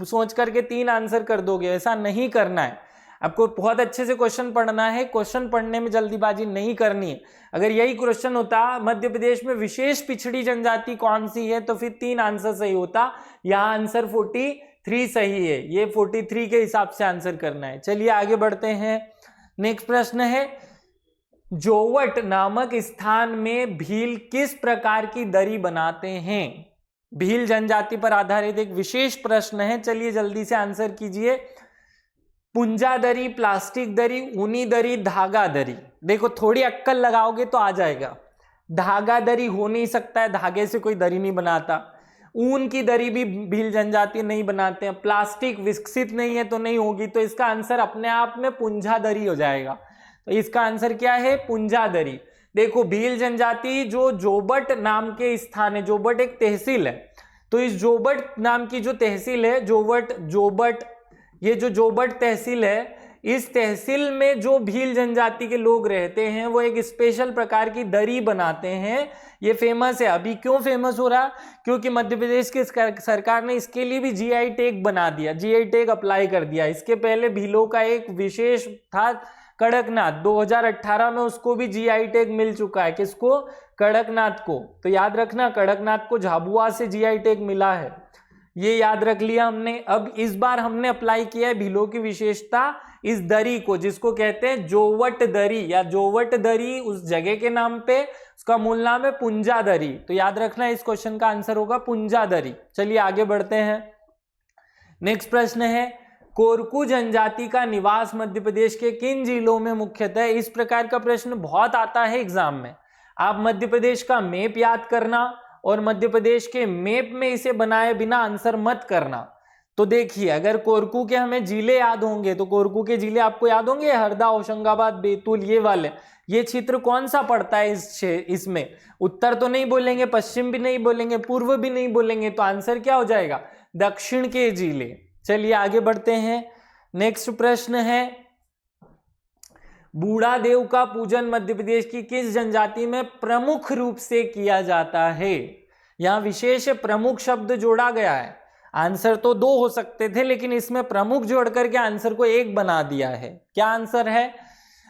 सोच करके 3 आंसर कर दोगे, ऐसा नहीं करना है। आपको बहुत अच्छे से क्वेश्चन पढ़ना है, क्वेश्चन पढ़ने में जल्दीबाजी नहीं करनी है। अगर यही क्वेश्चन होता मध्य प्रदेश में विशेष पिछड़ी जनजाति कौन सी है, तो फिर 3 आंसर सही होता। यहाँ आंसर 43 सही है, ये 43 के हिसाब से आंसर करना है। चलिए आगे बढ़ते हैं। नेक्स्ट प्रश्न है, जोवट नामक स्थान में भील किस प्रकार की दरी बनाते हैं? भील जनजाति पर आधारित एक विशेष प्रश्न है। चलिए जल्दी से आंसर कीजिए। पुंजा दरी, प्लास्टिक दरी, ऊनी दरी, धागा दरी। देखो थोड़ी अक्कल लगाओगे तो आ जाएगा। धागा दरी हो नहीं सकता है, धागे से कोई दरी नहीं बनाता। ऊन की दरी भी भील जनजाति नहीं बनाते हैं। प्लास्टिक विकसित नहीं है तो नहीं होगी, तो इसका आंसर अपने आप में पुंजा दरी हो जाएगा। तो इसका आंसर क्या है? पुंजा दरी। देखो भील जनजाति जो जोबट नाम के स्थान है, जोबट एक तहसील है, तो इस जोबट नाम की जो तहसील है, जोबट ये जो जोबट तहसील है, इस तहसील में जो भील जनजाति के लोग रहते हैं वो एक स्पेशल प्रकार की दरी बनाते हैं। ये फेमस है। अभी क्यों फेमस हो रहा? क्योंकि मध्य प्रदेश की सरकार ने इसके लिए भी जीआई टैग बना दिया, जीआई टैग अप्लाई कर दिया। इसके पहले भीलों का एक विशेष था कड़कनाथ, 2018 में उसको भी जीआई टैग मिल चुका है। किसको? कड़कनाथ को। तो याद रखना, कड़कनाथ को झाबुआ से जीआई टैग मिला है, ये याद रख लिया हमने। अब इस बार हमने अप्लाई किया है भीलों की विशेषता इस दरी को, जिसको कहते हैं जोवट दरी या जोवट दरी उस जगह के नाम पे, उसका मूल नाम है पुंजा दरी। तो याद रखना इस क्वेश्चन का आंसर होगा पुंजा दरी। चलिए आगे बढ़ते हैं। नेक्स्ट प्रश्न है, कोरकू जनजाति का निवास मध्य प्रदेश के किन जिलों में मुख्यतः? इस प्रकार का प्रश्न बहुत आता है एग्जाम में। आप मध्य प्रदेश का मैप याद करना और मध्य प्रदेश के मैप में इसे बनाए बिना आंसर मत करना। तो देखिए अगर कोरकू के हमें जिले याद होंगे तो कोरकू के जिले आपको याद होंगे, हरदा, होशंगाबाद, बैतूल, ये वाले। ये क्षेत्र कौन सा पड़ता है इसमें? उत्तर तो नहीं बोलेंगे, पश्चिम भी नहीं बोलेंगे, पूर्व भी नहीं बोलेंगे, तो आंसर क्या हो जाएगा? दक्षिण के जिले। चलिए आगे बढ़ते हैं। नेक्स्ट प्रश्न है, बूढ़ा देव का पूजन मध्य प्रदेश की किस जनजाति में प्रमुख रूप से किया जाता है? यहां विशेष प्रमुख शब्द जोड़ा गया है। आंसर तो 2 हो सकते थे, लेकिन इसमें प्रमुख जोड़ करके आंसर को 1 बना दिया है। क्या आंसर है?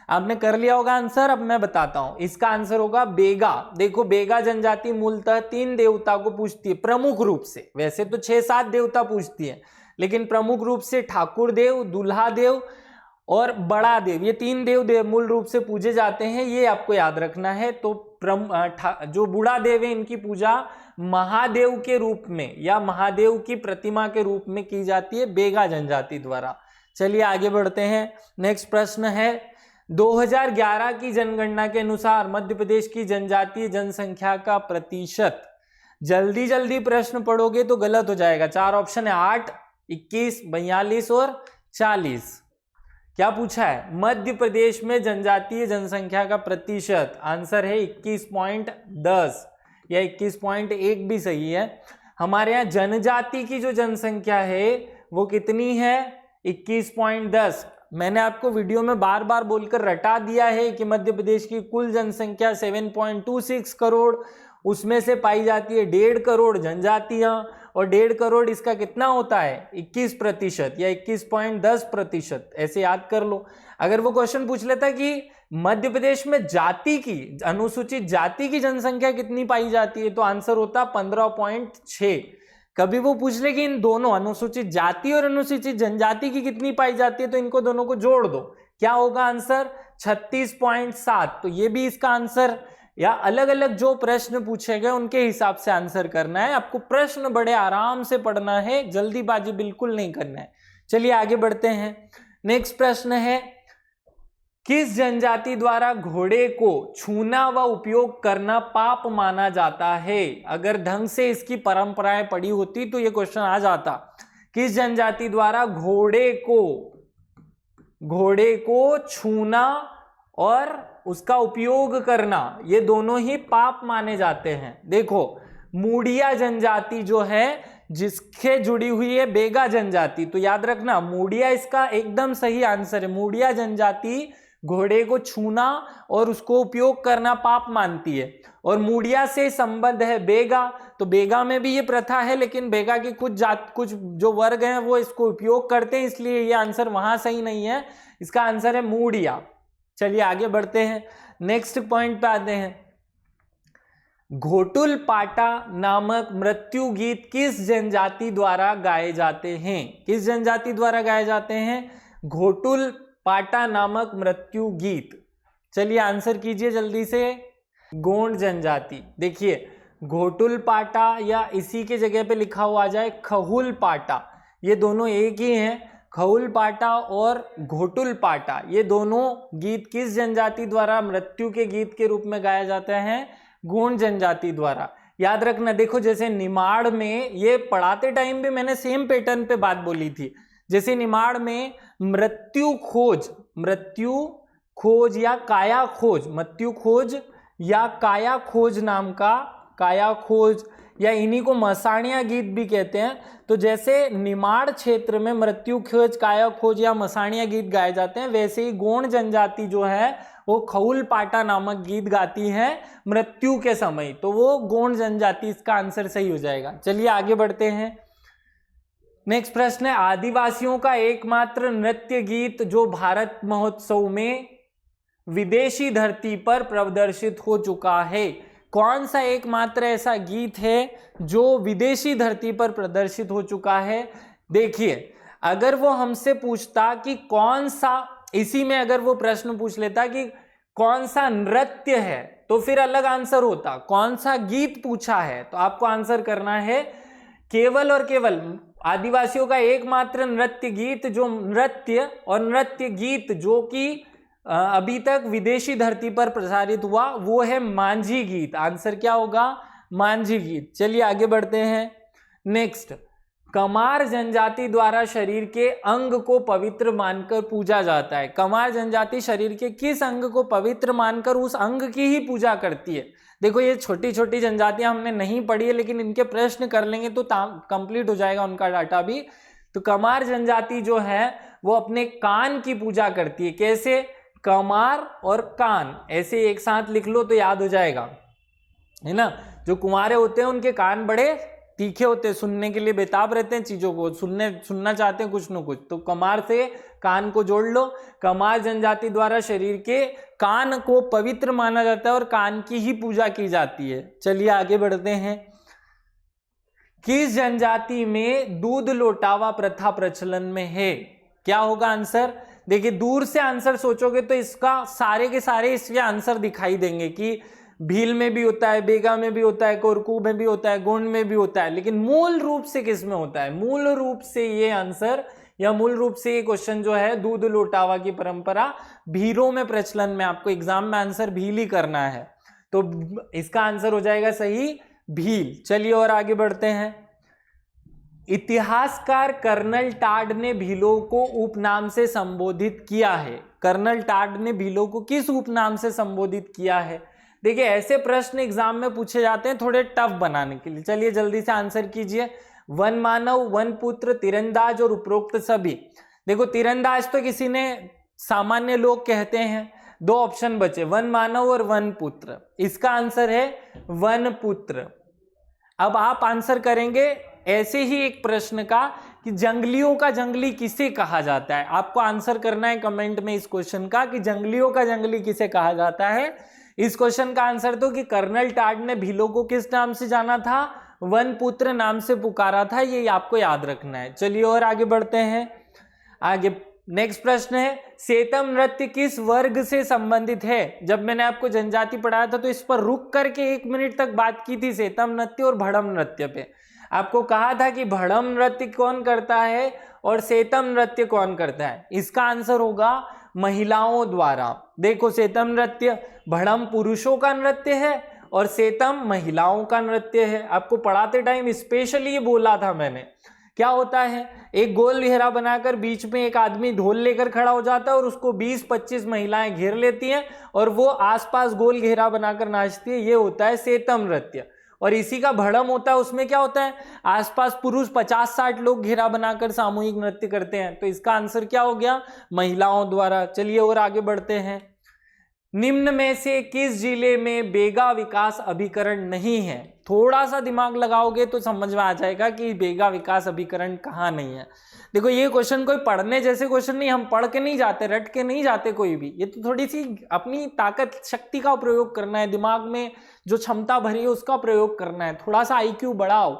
आपने कर लिया होगा आंसर। अब मैं बताता हूं। इसका आंसर होगा बेगा। देखो बेगा जनजाति मूलतः 3 देवता को पूजती है प्रमुख रूप से। वैसे तो 6-7 देवता पूजती है, लेकिन प्रमुख रूप से ठाकुर देव, दूल्हा देव और बड़ा देव, ये 3 देव मूल रूप से पूजे जाते हैं। ये आपको याद रखना है। तो जो बूढ़ा देव है इनकी पूजा महादेव के रूप में या महादेव की प्रतिमा के रूप में की जाती है बेगा जनजाति द्वारा। चलिए आगे बढ़ते हैं। नेक्स्ट प्रश्न है, 2011 की जनगणना के अनुसार मध्य प्रदेश की जनजातीय जनसंख्या का प्रतिशत। जल्दी प्रश्न पढ़ोगे तो गलत हो जाएगा। 4 ऑप्शन है, 8, 21, 42 और 40। क्या पूछा है? मध्य प्रदेश में जनजातीय जनसंख्या का प्रतिशत। आंसर है 21.10 या 21.1 भी सही है। हमारे यहाँ जनजाति की जो जनसंख्या है वो कितनी है? 21.10। मैंने आपको वीडियो में बार बार बोलकर रटा दिया है कि मध्य प्रदेश की कुल जनसंख्या 7.26 करोड़, उसमें से पाई जाती है 1.5 करोड़ जनजातियां, और 1.5 करोड़ इसका कितना होता है? 21% या 21.10%। ऐसे याद कर लो। अगर वो क्वेश्चन पूछ लेता कि मध्य प्रदेश में जाति की, अनुसूचित जाति की जनसंख्या कितनी पाई जाती है, तो आंसर होता 15.6। कभी वो पूछ ले कि इन दोनों अनुसूचित जाति और अनुसूचित जनजाति की कितनी पाई जाती है, तो इनको दोनों को जोड़ दो, क्या होगा आंसर 36.7। तो ये भी इसका आंसर, या अलग अलग जो प्रश्न पूछे गए उनके हिसाब से आंसर करना है। आपको प्रश्न बड़े आराम से पढ़ना है, जल्दीबाजी बिल्कुल नहीं करना है। चलिए आगे बढ़ते हैं। नेक्स्ट प्रश्न है, किस जनजाति द्वारा घोड़े को छूना व उपयोग करना पाप माना जाता है? अगर ढंग से इसकी परंपराएं पड़ी होती तो ये क्वेश्चन आ जाता। किस जनजाति द्वारा घोड़े को छूना और उसका उपयोग करना, ये दोनों ही पाप माने जाते हैं? देखो, मूडिया जनजाति जो है, जिसके जुड़ी हुई है बेगा जनजाति, तो याद रखना मूडिया इसका एकदम सही आंसर है। मूडिया जनजाति घोड़े को छूना और उसको उपयोग करना पाप मानती है, और मूडिया से संबंध है बेगा, तो बेगा में भी ये प्रथा है, लेकिन बेगा की कुछ जो वर्ग हैं वो इसको उपयोग करते हैं, इसलिए ये आंसर वहां सही नहीं है। इसका आंसर है मूडिया। चलिए आगे बढ़ते हैं, नेक्स्ट पॉइंट पे आते हैं। घोटुल पाटा नामक मृत्यु गीत किस जनजाति द्वारा गाए जाते हैं? किस जनजाति द्वारा गाए जाते हैं घोटुल पाटा नामक मृत्यु गीत? चलिए आंसर कीजिए जल्दी से। गोंड जनजाति। देखिए, घोटुल पाटा या इसी के जगह पे लिखा हुआ आ जाए खहुल पाटा, ये दोनों एक ही हैं। खहुल पाटा और घोटुल पाटा, ये दोनों गीत किस जनजाति द्वारा मृत्यु के गीत के रूप में गाया जाता है? गोंड जनजाति द्वारा। याद रखना, देखो जैसे निमाड़ में, ये पढ़ाते टाइम भी मैंने सेम पैटर्न पे बात बोली थी। जैसे निमाड़ में मृत्यु खोज या काया खोज नाम का, काया खोज या इन्हीं को मसाणिया गीत भी कहते हैं। तो जैसे निमाड़ क्षेत्र में मृत्यु खोज, काया खोज या मसाणिया गीत गाए जाते हैं, वैसे ही गोंड जनजाति जो है वो खहुल पाटा नामक गीत गाती है मृत्यु के समय, तो वो गोंड जनजाति इसका आंसर सही हो जाएगा। चलिए आगे बढ़ते हैं। नेक्स्ट प्रश्न है, आदिवासियों का एकमात्र नृत्य गीत जो भारत महोत्सव में विदेशी धरती पर प्रदर्शित हो चुका है, कौन सा एकमात्र ऐसा गीत है जो विदेशी धरती पर प्रदर्शित हो चुका है? देखिए, अगर वो हमसे पूछता कि कौन सा, इसी में अगर वो प्रश्न पूछ लेता कि कौन सा नृत्य है, तो फिर अलग आंसर होता। कौन सा गीत पूछा है, तो आपको आंसर करना है केवल और केवल आदिवासियों का एकमात्र नृत्य गीत, जो नृत्य गीत जो कि अभी तक विदेशी धरती पर प्रसारित हुआ, वो है मांझी गीत। आंसर क्या होगा? मांझी गीत। चलिए आगे बढ़ते हैं। नेक्स्ट, कमार जनजाति द्वारा शरीर के अंग को पवित्र मानकर पूजा जाता है। कमार जनजाति शरीर के किस अंग को पवित्र मानकर उस अंग की ही पूजा करती है? देखो, ये छोटी छोटी जनजातियां हमने नहीं पढ़ी है, लेकिन इनके प्रश्न कर लेंगे तो कंप्लीट हो जाएगा उनका डाटा भी। तो कमार जनजाति जो है वो अपने कान की पूजा करती है। कैसे? कमार और कान ऐसे एक साथ लिख लो तो याद हो जाएगा, है ना। जो कुंवारे होते हैं उनके कान बड़े तीखे होते हैं, सुनने के लिए बेताब रहते हैं, चीजों को सुनना चाहते हैं कुछ न कुछ, तो कमार से कान को जोड़ लो। कमार जनजाति द्वारा शरीर के कान को पवित्र माना जाता है और कान की ही पूजा की जाती है। चलिए आगे बढ़ते हैं। किस जनजाति में दूध लौटावा प्रथा प्रचलन में है? क्या होगा आंसर? देखिए, दूर से आंसर सोचोगे तो इसका सारे के सारे इसके आंसर दिखाई देंगे कि भील में भी होता है, बेगा में भी होता है, कोरकू में भी होता है, गोंड में भी होता है, लेकिन मूल रूप से किस में होता है? मूल रूप से ये आंसर या मूल रूप से ये क्वेश्चन जो है, दूध लौटावा की परंपरा भीलों में प्रचलन में, आपको एग्जाम में आंसर भील ही करना है, तो इसका आंसर हो जाएगा सही भील। चलिए और आगे बढ़ते हैं। इतिहासकार कर्नल टाड ने भीलों को उपनाम से संबोधित किया है। कर्नल टाड ने भीलों को किस उपनाम से संबोधित किया है? देखिए, ऐसे प्रश्न एग्जाम में पूछे जाते हैं थोड़े टफ बनाने के लिए। चलिए जल्दी से आंसर कीजिए। वन मानव, वन पुत्र, तीरंदाज और उपरोक्त सभी। देखो, तीरंदाज तो किसी ने सामान्य लोग कहते हैं, दो ऑप्शन बचे, वन मानव और वन पुत्र। इसका आंसर है वन पुत्र। अब आप आंसर करेंगे ऐसे ही एक प्रश्न का कि जंगलियों का जंगली किसे कहा जाता है। आपको आंसर करना है कमेंट में इस क्वेश्चन का कि जंगलियों का जंगली किसे कहा जाता है। इस क्वेश्चन का आंसर तो कि कर्नल टाड ने भीलों को किस नाम से जाना था? वन पुत्र नाम से पुकारा था, ये आपको याद रखना है। चलिए और आगे बढ़ते हैं। आगे नेक्स्ट प्रश्न है, सेतम नृत्य किस वर्ग से संबंधित है? जब मैंने आपको जनजाति पढ़ाया था तो इस पर रुक करके 1 मिनट तक बात की थी सेतम नृत्य और भड़म नृत्य पे। आपको कहा था कि भड़म नृत्य कौन करता है और सेतम नृत्य कौन करता है। इसका आंसर होगा महिलाओं द्वारा। देखो सेतम नृत्य भड़म पुरुषों का नृत्य है और सेतम महिलाओं का नृत्य है। आपको पढ़ाते टाइम स्पेशली ये बोला था मैंने। क्या होता है, एक गोल घेरा बनाकर बीच में एक आदमी ढोल लेकर खड़ा हो जाता है और उसको 20-25 महिलाएं घेर लेती हैं और वो आसपास गोल घेरा बनाकर नाचती है। ये होता है सेतम नृत्य। और इसी का भड़म होता है, उसमें क्या होता है, आसपास पुरुष 50-60 लोग घेरा बनाकर सामूहिक नृत्य करते हैं। तो इसका आंसर क्या हो गया, महिलाओं द्वारा। चलिए और आगे बढ़ते हैं। निम्न में से किस जिले में बेगा विकास अभिकरण नहीं है? थोड़ा सा दिमाग लगाओगे तो समझ में आ जाएगा कि बेगा विकास अभिकरण कहाँ नहीं है। देखो ये क्वेश्चन कोई पढ़ने जैसे क्वेश्चन नहीं, हम पढ़ के नहीं जाते, रट के नहीं जाते कोई भी। ये तो थोड़ी सी अपनी ताकत शक्ति का प्रयोग करना है, दिमाग में जो क्षमता भरी है उसका प्रयोग करना है, थोड़ा सा IQ बढ़ाओ।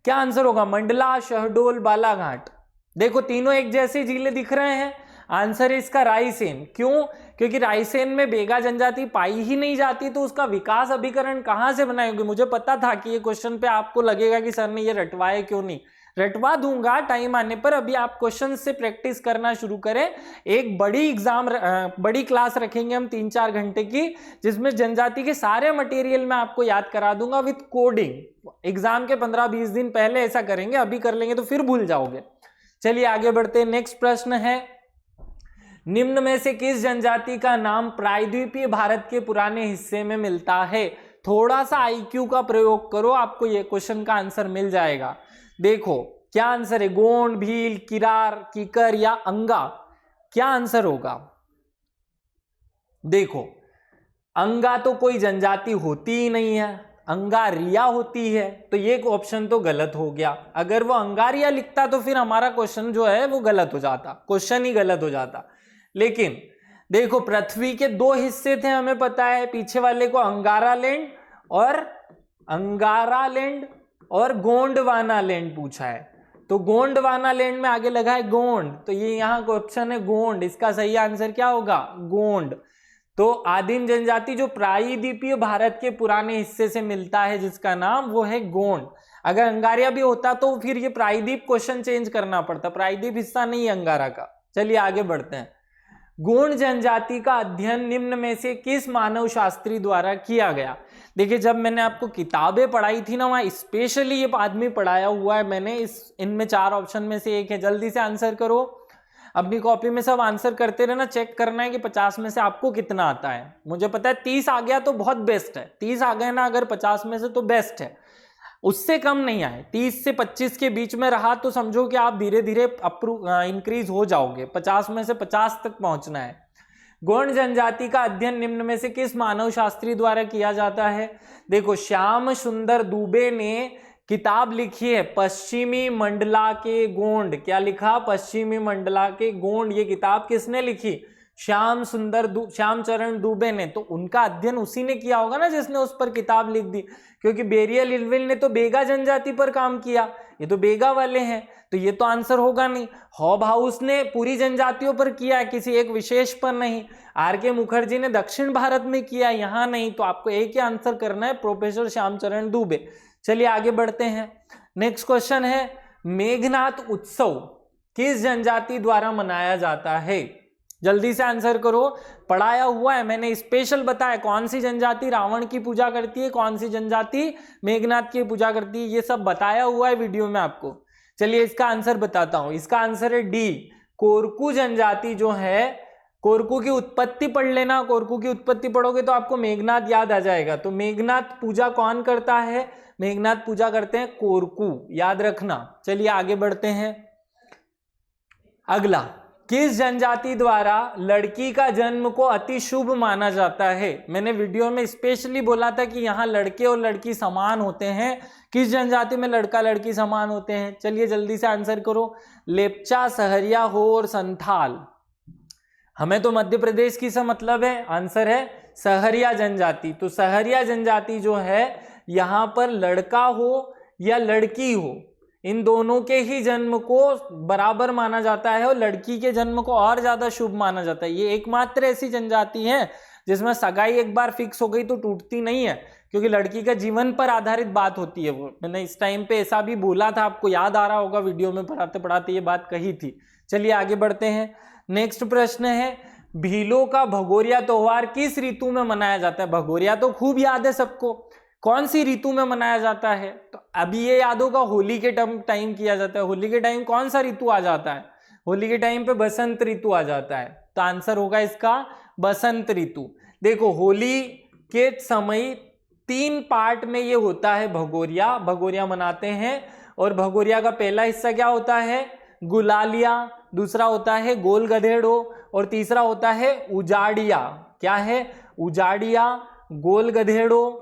क्या आंसर होगा, मंडला, शहडोल, बालाघाट। देखो तीनों एक जैसे जिले दिख रहे हैं। आंसर है इसका रायसेन। क्यों? क्योंकि रायसेन में बेगा जनजाति पाई ही नहीं जाती, तो उसका विकास अभिकरण कहां से बनाएंगे। मुझे पता था कि ये क्वेश्चन पे आपको लगेगा कि सर ने ये रटवाए क्यों नहीं। रटवा दूंगा टाइम आने पर, अभी आप क्वेश्चन से प्रैक्टिस करना शुरू करें। एक बड़ी क्लास रखेंगे हम 3-4 घंटे की, जिसमें जनजाति के सारे मटेरियल मैं आपको याद करा दूंगा विथ कोडिंग। एग्जाम के 15-20 दिन पहले ऐसा करेंगे, अभी कर लेंगे तो फिर भूल जाओगे। चलिए आगे बढ़ते हैं। नेक्स्ट प्रश्न है, निम्न में से किस जनजाति का नाम प्रायद्वीपीय भारत के पुराने हिस्से में मिलता है? थोड़ा सा IQ का प्रयोग करो, आपको ये क्वेश्चन का आंसर मिल जाएगा। देखो क्या आंसर है, गोंड, भील, किरार, कीकर या अंगा? क्या आंसर होगा? देखो अंगा तो कोई जनजाति होती ही नहीं है, अंगारिया होती है, तो ये ऑप्शन तो गलत हो गया। अगर वो अंगारिया लिखता तो फिर हमारा क्वेश्चन जो है वो गलत हो जाता, क्वेश्चन ही गलत हो जाता। लेकिन देखो पृथ्वी के 2 हिस्से थे, हमें पता है। पीछे वाले को अंगारा लैंड और गोंडवाना लैंड पूछा है, तो गोंडवाना लैंड में आगे लगा है गोंड, तो ये यहाँ का ऑप्शन है गोंड। इसका सही आंसर क्या होगा, गोंड। तो आदिम जनजाति जो प्रायद्वीपीय भारत के पुराने हिस्से से मिलता है, जिसका नाम वो है गोंड। अगर अंगारिया भी होता तो फिर ये प्रायद्वीप क्वेश्चन चेंज करना पड़ता, प्रायद्वीप हिस्सा नहीं है अंगारा का। चलिए आगे बढ़ते हैं। गोंड जनजाति का अध्ययन निम्न में से किस मानव शास्त्री द्वारा किया गया? देखिए जब मैंने आपको किताबें पढ़ाई थी ना, वहां स्पेशली ये आदमी पढ़ाया हुआ है मैंने। इनमें 4 ऑप्शन में से एक है। जल्दी से आंसर करो, अपनी कॉपी में सब आंसर करते रहना, चेक करना है कि 50 में से आपको कितना आता है। मुझे पता है 30 आ गया तो बहुत बेस्ट है, 30 आ गए ना अगर 50 में से तो बेस्ट है, उससे कम नहीं आए। 30 से 25 के बीच में रहा तो समझो कि आप धीरे धीरे इंक्रीज हो जाओगे, 50 में से 50 तक पहुंचना है। गोंड जनजाति का अध्ययन निम्न में से किस मानव शास्त्री द्वारा किया जाता है? देखो श्याम सुंदर दुबे ने किताब लिखी है पश्चिमी मंडला के गोंड। क्या लिखा, पश्चिमी मंडला के गोंड। ये किताब किसने लिखी? श्यामचरण दुबे ने। तो उनका अध्ययन उसी ने किया होगा ना जिसने उस पर किताब लिख दी, क्योंकि बेरियल इल्विल ने तो बेगा जनजाति पर काम किया, ये तो बेगा वाले हैं, तो ये तो आंसर होगा नहीं। हॉब हाउस ने पूरी जनजातियों पर किया है, किसी एक विशेष पर नहीं। RK मुखर्जी ने दक्षिण भारत में किया, यहाँ नहीं। तो आपको एक ही आंसर करना है, प्रोफेसर श्यामचरण दुबे। चलिए आगे बढ़ते हैं। नेक्स्ट क्वेश्चन है, मेघनाथ उत्सव किस जनजाति द्वारा मनाया जाता है? जल्दी से आंसर करो, पढ़ाया हुआ है मैंने, स्पेशल बताया कौन सी जनजाति रावण की पूजा करती है, कौन सी जनजाति मेघनाथ की पूजा करती है, ये सब बताया हुआ है वीडियो में आपको। चलिए इसका आंसर बताता हूं। इसका आंसर है डी, कोरकू जनजाति जो है। कोरकू की उत्पत्ति पढ़ लेना, कोरकू की उत्पत्ति पढ़ोगे तो आपको मेघनाथ याद आ जाएगा। तो मेघनाथ पूजा कौन करता है? मेघनाथ पूजा करते हैं कोरकू, याद रखना। चलिए आगे बढ़ते हैं। अगला, किस जनजाति द्वारा लड़की का जन्म को अति शुभ माना जाता है? मैंने वीडियो में स्पेशली बोला था कि यहाँ लड़के और लड़की समान होते हैं। किस जनजाति में लड़का लड़की समान होते हैं? चलिए जल्दी से आंसर करो। लेप्चा, सहरिया, हो और संथाल। हमें तो मध्य प्रदेश की से मतलब है, आंसर है सहरिया जनजाति। तो सहरिया जनजाति जो है यहाँ पर लड़का हो या लड़की हो, इन दोनों के ही जन्म को बराबर माना जाता है और लड़की के जन्म को और ज्यादा शुभ माना जाता है। ये एकमात्र ऐसी जनजाति है जिसमें सगाई एक बार फिक्स हो गई तो टूटती नहीं है, क्योंकि लड़की का जीवन पर आधारित बात होती है। वो मैंने इस टाइम पे ऐसा भी बोला था, आपको याद आ रहा होगा, वीडियो में पढ़ाते पढ़ाते ये बात कही थी। चलिए आगे बढ़ते हैं। नेक्स्ट प्रश्न है, भीलों का भगोरिया त्योहार किस ऋतु में मनाया जाता है? भगोरिया तो खूब याद है सबको, कौन सी ऋतु में मनाया जाता है? तो अभी ये याद होगा, होली के टाइम किया जाता है। होली के टाइम कौन सा ऋतु आ जाता है? होली के टाइम पे बसंत ऋतु आ जाता है, तो आंसर होगा इसका बसंत ऋतु। देखो होली के समय 3 पार्ट में ये होता है भगोरिया, भगोरिया मनाते हैं। और भगोरिया का पहला हिस्सा क्या होता है? गुलालिया, दूसरा होता है गोल गधेड़ो और तीसरा होता है उजाड़िया। क्या है? उजाड़िया, गोल गधेड़ो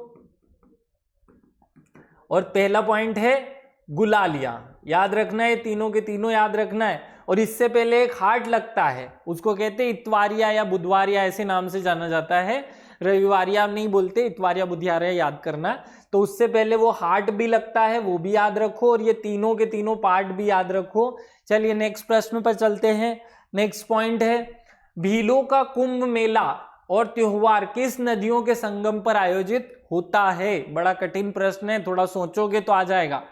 और पहला पॉइंट है गुलालिया। याद रखना है, तीनों के तीनों याद रखना है। और इससे पहले एक हाट लगता है, उसको कहते हैं इतवारिया या बुधवारिया, ऐसे नाम से जाना जाता है। रविवारिया नहीं बोलते, इतवारिया बुधवारिया याद करना। तो उससे पहले वो हाट भी लगता है, वो भी याद रखो, और ये तीनों के तीनों पार्ट भी याद रखो। चलिए नेक्स्ट प्रश्न पर चलते हैं। नेक्स्ट पॉइंट है, भीलों का कुंभ मेला और त्योहार किस नदियों के संगम पर आयोजित होता है? बड़ा कठिन प्रश्न है, थोड़ा सोचोगे तो आ जाएगा।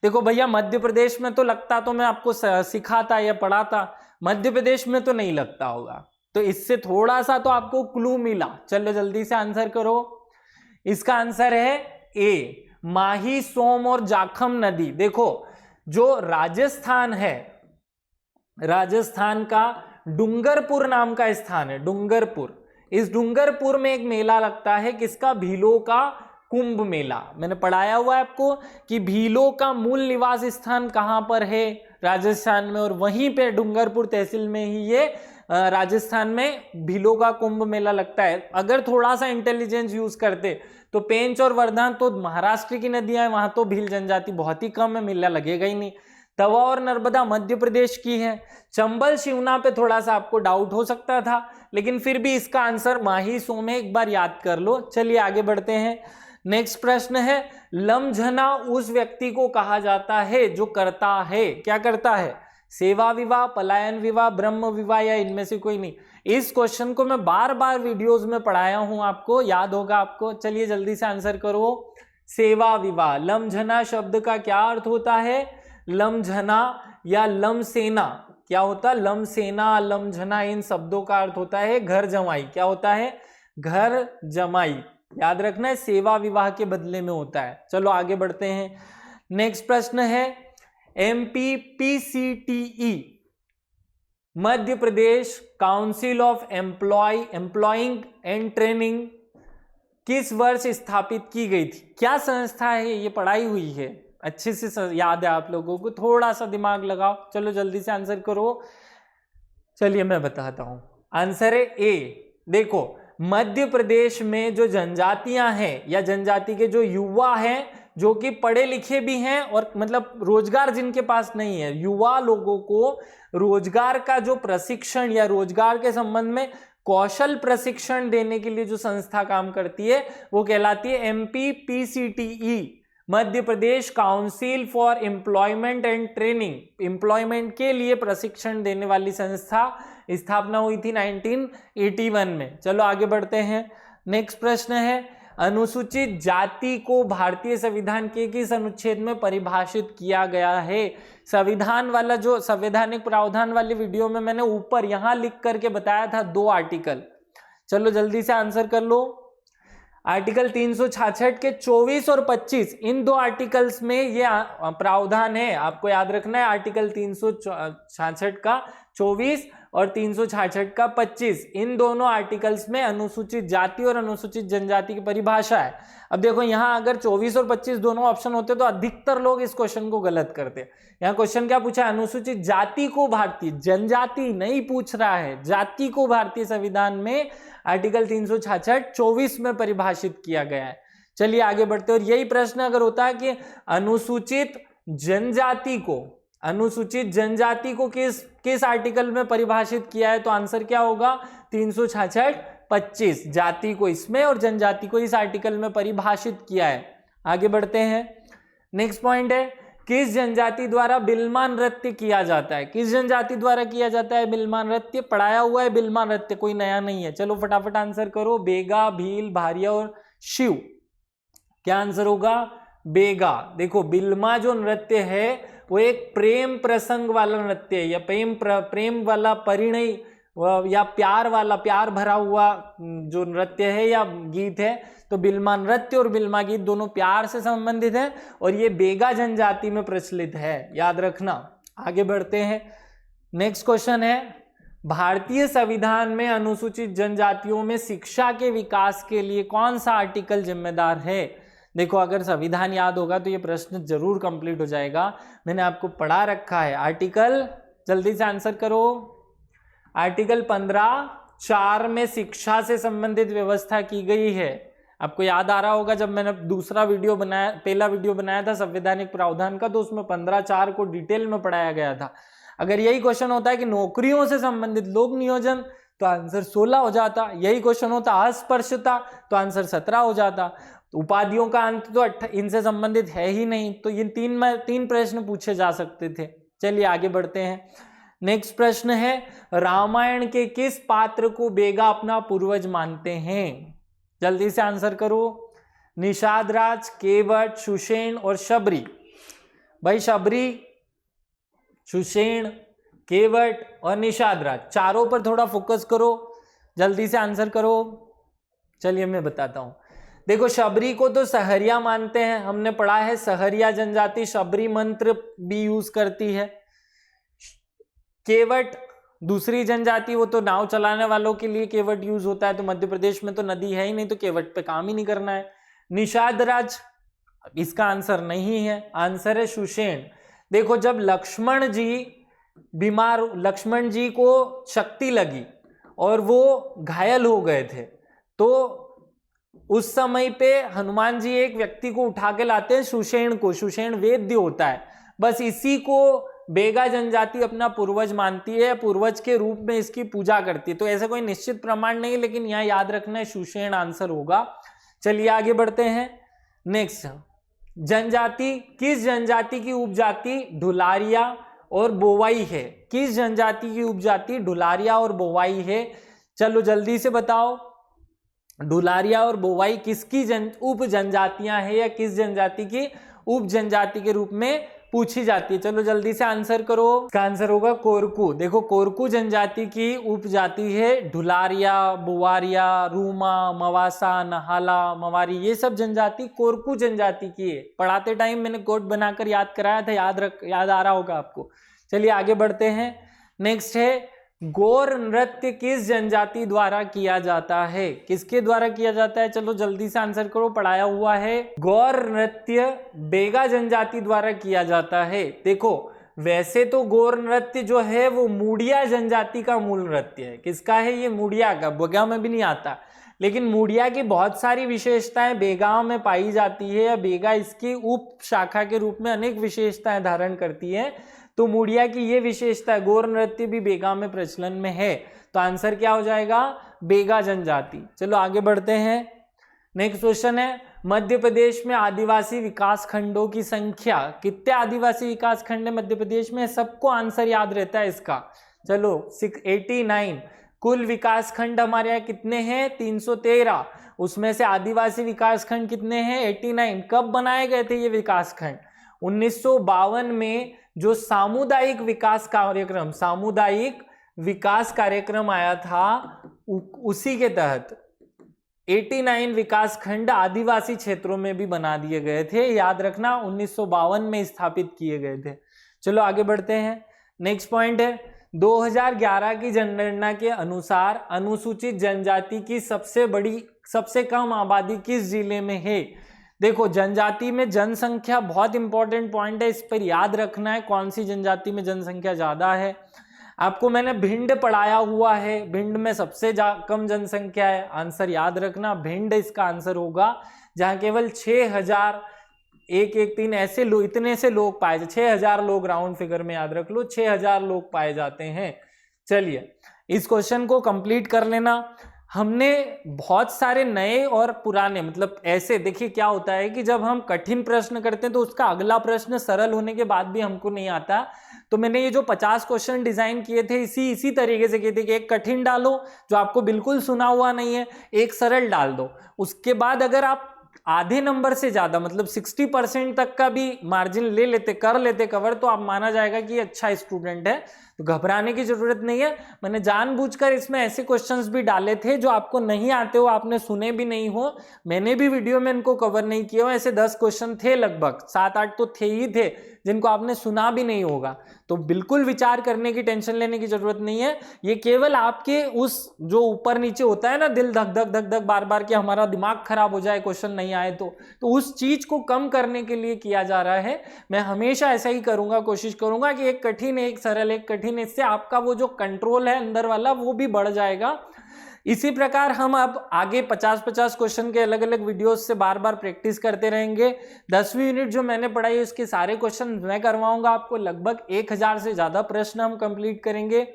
देखो भैया, मध्य प्रदेश में तो लगता, तो मैं आपको सिखाता या पढ़ाता, मध्य प्रदेश में तो नहीं लगता होगा, तो इससे थोड़ा सा तो आपको क्लू मिला। चलो जल्दी से आंसर करो। इसका आंसर है ए, माही, सोम और जाखम नदी। देखो जो राजस्थान है, राजस्थान का डूंगरपुर नाम का स्थान है, डूंगरपुर। इस डूंगरपुर में एक मेला लगता है, किसका? भीलों का कुंभ मेला। मैंने पढ़ाया हुआ है आपको कि भीलों का मूल निवास स्थान कहां पर है? राजस्थान में, और वहीं पे डूंगरपुर तहसील में ही ये राजस्थान में भीलों का कुंभ मेला लगता है। अगर थोड़ा सा इंटेलिजेंस यूज करते तो पेंच और वर्धा तो महाराष्ट्र की नदियां हैं, वहां तो भील जनजाति बहुत ही कम है, मेला लगेगा ही नहीं। तवा और नर्मदा मध्य प्रदेश की है। चंबल शिवना पे थोड़ा सा आपको डाउट हो सकता था, लेकिन फिर भी इसका आंसर माही सोम है, एक बार याद कर लो। चलिए आगे बढ़ते हैं। नेक्स्ट प्रश्न है, लमझना उस व्यक्ति को कहा जाता है जो करता है, क्या करता है? सेवा विवाह, पलायन विवाह, ब्रह्म विवाह, या इनमें से कोई नहीं। इस क्वेश्चन को मैं बार बार वीडियोस में पढ़ाया हूं, आपको याद होगा आपको। चलिए जल्दी से आंसर करो। सेवा विवाह। लमझना शब्द का क्या अर्थ होता है? लमझना या लमसेना, क्या होता है? लमसेना, लमझना, इन शब्दों का अर्थ होता है घर जमाई। क्या होता है? घर जमाई। याद रखना है, सेवा विवाह के बदले में होता है। चलो आगे बढ़ते हैं। नेक्स्ट प्रश्न है, MPPCTE Madhya Pradesh council of employing and training किस वर्ष स्थापित की गई थी? क्या संस्था है? ये पढ़ाई हुई है, अच्छे से याद है आप लोगों को, थोड़ा सा दिमाग लगाओ। चलो जल्दी से आंसर करो। चलिए मैं बताता हूं, आंसर है ए। देखो मध्य प्रदेश में जो जनजातियां हैं या जनजाति के जो युवा हैं, जो कि पढ़े लिखे भी हैं और मतलब रोजगार जिनके पास नहीं है, युवा लोगों को रोजगार का जो प्रशिक्षण या रोजगार के संबंध में कौशल प्रशिक्षण देने के लिए जो संस्था काम करती है वो कहलाती है MPPCTE, Madhya Pradesh council for employment and training. Employment के लिए प्रशिक्षण देने वाली संस्था, स्थापना हुई थी 1981 में। चलो आगे बढ़ते हैं। नेक्स्ट प्रश्न है, अनुसूचित जाति को भारतीय संविधान के किस अनुच्छेद में परिभाषित किया गया है? संविधान वाला जो संवैधानिक प्रावधान वाली वीडियो में मैंने ऊपर यहां लिख करके बताया था 2 आर्टिकल। चलो जल्दी से आंसर कर लो। आर्टिकल 366 के 24 और 25, इन 2 आर्टिकल्स में ये प्रावधान है, आपको याद रखना है। आर्टिकल 366 का 24 और 366 का 25, इन दोनों आर्टिकल्स में अनुसूचित जाति और अनुसूचित जनजाति की परिभाषा है। अब देखो यहाँ अगर 24 और 25 दोनों ऑप्शन होते तो अधिकतर लोग इस क्वेश्चन को गलत करते। यहाँ क्वेश्चन क्या पूछा? अनुसूचित जाति को भारतीय, जनजाति नहीं पूछ रहा है, जाति को भारतीय संविधान में आर्टिकल 366 24 में परिभाषित किया गया है। चलिए आगे बढ़ते हैं। और यही प्रश्न अगर होता है कि अनुसूचित जनजाति को किस आर्टिकल में परिभाषित किया है, तो आंसर क्या होगा? 366 25, जाति को इसमें और जनजाति को इस आर्टिकल में परिभाषित किया है। आगे बढ़ते हैं। नेक्स्ट पॉइंट है, किस जनजाति द्वारा बिल्मा नृत्य किया जाता है? किस जनजाति द्वारा किया जाता है बिल्मा नृत्य? पढ़ाया हुआ है बिल्मा नृत्य, कोई नया नहीं है। चलो फटाफट आंसर करो। बेगा, भील, भारिया और शिव। क्या आंसर होगा? बेगा। देखो बिल्मा जो नृत्य है वो एक प्रेम प्रसंग वाला नृत्य है, या प्रेम वाला परिणय या प्यार वाला, प्यार भरा हुआ जो नृत्य है या गीत है। तो बिल्मा नृत्य और बिल्मा गीत दोनों प्यार से संबंधित है और ये बेगा जनजाति में प्रचलित है, याद रखना। आगे बढ़ते हैं। नेक्स्ट क्वेश्चन है, भारतीय संविधान में अनुसूचित जनजातियों में शिक्षा के विकास के लिए कौन सा आर्टिकल जिम्मेदार है? देखो अगर संविधान याद होगा तो ये प्रश्न जरूर कंप्लीट हो जाएगा, मैंने आपको पढ़ा रखा है। आर्टिकल, जल्दी से आंसर करो। आर्टिकल 15(4) में शिक्षा से संबंधित व्यवस्था की गई है। आपको याद आ रहा होगा जब मैंने दूसरा वीडियो बनाया, पहला वीडियो बनाया था संवैधानिक प्रावधान का, तो उसमें 15(4) को डिटेल में पढ़ाया गया था। अगर यही क्वेश्चन होता है कि नौकरियों से संबंधित लोक नियोजन, तो आंसर 16 हो जाता। यही क्वेश्चन होता अस्पृश्यता, तो आंसर 17 हो जाता। उपाधियों का अंत तो इनसे संबंधित है ही नहीं, तो ये तीन प्रश्न पूछे जा सकते थे। चलिए आगे बढ़ते हैं। नेक्स्ट प्रश्न है, रामायण के किस पात्र को बेगा अपना पूर्वज मानते हैं? जल्दी से आंसर करो। निषाद राज, केवट, सुषेण और शबरी। भाई शबरी, सुषेण, केवट और निषाद राज, चारों पर थोड़ा फोकस करो, जल्दी से आंसर करो। चलिए मैं बताता हूं। देखो शबरी को तो सहरिया मानते हैं, हमने पढ़ा है सहरिया जनजाति शबरी मंत्र भी यूज करती है। केवट दूसरी जनजाति, वो तो नाव चलाने वालों के लिए केवट यूज होता है, तो मध्य प्रदेश में तो नदी है ही नहीं, तो केवट पे काम ही नहीं करना है। निषाद राज, इसका आंसर नहीं है, आंसर है सुषेण। देखो जब लक्ष्मण जी को शक्ति लगी और वो घायल हो गए थे, तो उस समय पे हनुमान जी एक व्यक्ति को उठा के लाते हैं, सुषेण को। सुषेण वेद्य होता है, बस इसी को बेगा जनजाति अपना पूर्वज मानती है, पूर्वज के रूप में इसकी पूजा करती है। तो ऐसा कोई निश्चित प्रमाण नहीं, लेकिन यहाँ याद रखना है सुषेण आंसर होगा। चलिए आगे बढ़ते हैं। नेक्स्ट, जनजाति, किस जनजाति की उपजाति ढुलारिया और बोवाई है? किस जनजाति की उपजाति ढुलारिया और बोवाई है? चलो जल्दी से बताओ। ढुलारिया और बोवाई किसकी उप जनजातियां हैं, या किस जनजाति की उप जनजाति के रूप में पूछी जाती है? चलो जल्दी से आंसर करो। इसका आंसर होगा कोरकू। देखो कोरकू जनजाति की उपजाति है ढुलारिया, बुवारिया, रूमा, मवासा, नहाला, मवारी, ये सब जनजाति कोरकू जनजाति की है। पढ़ाते टाइम मैंने कोड बनाकर याद कराया था, याद आ रहा होगा आपको। चलिए आगे बढ़ते हैं। नेक्स्ट है, गौर नृत्य किस जनजाति द्वारा किया जाता है? किसके द्वारा किया जाता है? चलो जल्दी से आंसर करो, पढ़ाया हुआ है। गौर नृत्य बेगा जनजाति द्वारा किया जाता है। देखो वैसे तो गौर नृत्य जो है वो मूडिया जनजाति का मूल नृत्य है। किसका है ये? मूडिया का। बेगा में भी नहीं आता, लेकिन मूडिया की बहुत सारी विशेषताएं बेगा में पाई जाती है, या बेगा इसकी उप शाखा के रूप में अनेक विशेषताएं धारण करती है। तो मूडिया की ये विशेषता है, गौर नृत्य भी बेगा में प्रचलन में है। तो आंसर क्या हो जाएगा? बेगा जनजाति। चलो आगे बढ़ते हैं। नेक्स्ट क्वेश्चन है, मध्य प्रदेश में आदिवासी विकास खंडों की संख्या, कितने आदिवासी विकास खंड है मध्य प्रदेश में? सबको आंसर याद रहता है इसका। चलो 89 कुल विकास खंड हमारे यहाँ कितने हैं? 313। उसमें से आदिवासी विकास खंड कितने हैं? 89। कब बनाए गए थे ये विकास खंड? 1952 में जो सामुदायिक विकास कार्यक्रम आया था, उसी के तहत 89 विकास खंड आदिवासी क्षेत्रों में भी बना दिए गए थे। याद रखना 1952 में स्थापित किए गए थे। चलो आगे बढ़ते हैं। नेक्स्ट पॉइंट है, 2011 की जनगणना के अनुसार अनुसूचित जनजाति की सबसे कम आबादी किस जिले में है? देखो जनजाति में जनसंख्या बहुत इंपॉर्टेंट पॉइंट है, इस पर याद रखना है कौन सी जनजाति में जनसंख्या ज्यादा है। आपको मैंने भिंड पढ़ाया हुआ है, भिंड में सबसे कम जनसंख्या है। आंसर याद रखना भिंड इसका आंसर होगा, जहां केवल 6113 ऐसे लोग, इतने से लोग पाए जाते, 6000 लोग राउंड फिगर में याद रख लो, 6000 लोग पाए जाते हैं। चलिए इस क्वेश्चन को कंप्लीट कर लेना। हमने बहुत सारे नए और पुराने, मतलब ऐसे देखिए क्या होता है कि जब हम कठिन प्रश्न करते हैं तो उसका अगला प्रश्न सरल होने के बाद भी हमको नहीं आता। तो मैंने ये जो 50 क्वेश्चन डिजाइन किए थे इसी तरीके से किए थे कि एक कठिन डालो जो आपको बिल्कुल सुना हुआ नहीं है, एक सरल डाल दो। उसके बाद अगर आप आधे नंबर से ज्यादा मतलब 60% तक का भी मार्जिन ले लेते, कर लेते कवर, तो आप माना जाएगा कि अच्छा स्टूडेंट है। तो घबराने की जरूरत नहीं है। मैंने जानबूझकर इसमें ऐसे क्वेश्चंस भी डाले थे जो आपको नहीं आते हो, आपने सुने भी नहीं हो, मैंने भी वीडियो में इनको कवर नहीं किया हो। ऐसे 10 क्वेश्चन थे, लगभग 7-8 तो थे ही थे जिनको आपने सुना भी नहीं होगा। तो बिल्कुल विचार करने की, टेंशन लेने की जरूरत नहीं है। ये केवल आपके उस जो ऊपर नीचे होता है ना, दिल धक धक धक धक बार बार कि हमारा दिमाग खराब हो जाए क्वेश्चन नहीं आए तो उस चीज को कम करने के लिए किया जा रहा है। मैं हमेशा ऐसा ही करूंगा, कोशिश करूंगा कि एक कठिन एक सरल, एक कठिन, इससे आपका वो जो कंट्रोल है अंदर वाला वो भी बढ़ जाएगा। इसी प्रकार हम अब आगे 50-50 क्वेश्चन के अलग अलग वीडियोस से बार बार प्रैक्टिस करते रहेंगे। 10वीं यूनिट जो मैंने पढ़ाई है उसके सारे क्वेश्चन मैं करवाऊंगा आपको, लगभग 1000 से ज्यादा प्रश्न हम कंप्लीट करेंगे।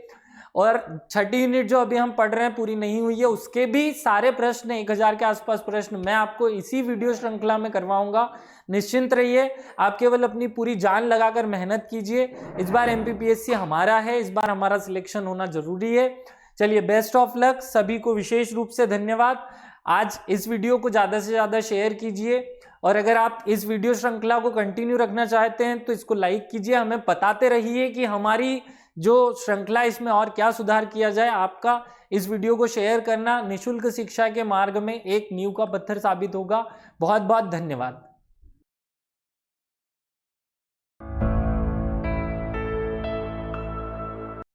और 6ठी यूनिट जो अभी हम पढ़ रहे हैं, पूरी नहीं हुई है, उसके भी सारे प्रश्न 1000 के आसपास प्रश्न मैं आपको इसी वीडियो श्रृंखला में करवाऊंगा। निश्चिंत रहिए, आप केवल अपनी पूरी जान लगाकर मेहनत कीजिए। इस बार एमपीपीएससी हमारा है, इस बार हमारा सिलेक्शन होना जरूरी है। चलिए, बेस्ट ऑफ लक सभी को, विशेष रूप से धन्यवाद। आज इस वीडियो को ज़्यादा से ज़्यादा शेयर कीजिए, और अगर आप इस वीडियो श्रृंखला को कंटिन्यू रखना चाहते हैं तो इसको लाइक कीजिए। हमें बताते रहिए कि हमारी जो श्रृंखला इसमें और क्या सुधार किया जाए। आपका इस वीडियो को शेयर करना निःशुल्क शिक्षा के मार्ग में एक नींव का पत्थर साबित होगा। बहुत बहुत धन्यवाद।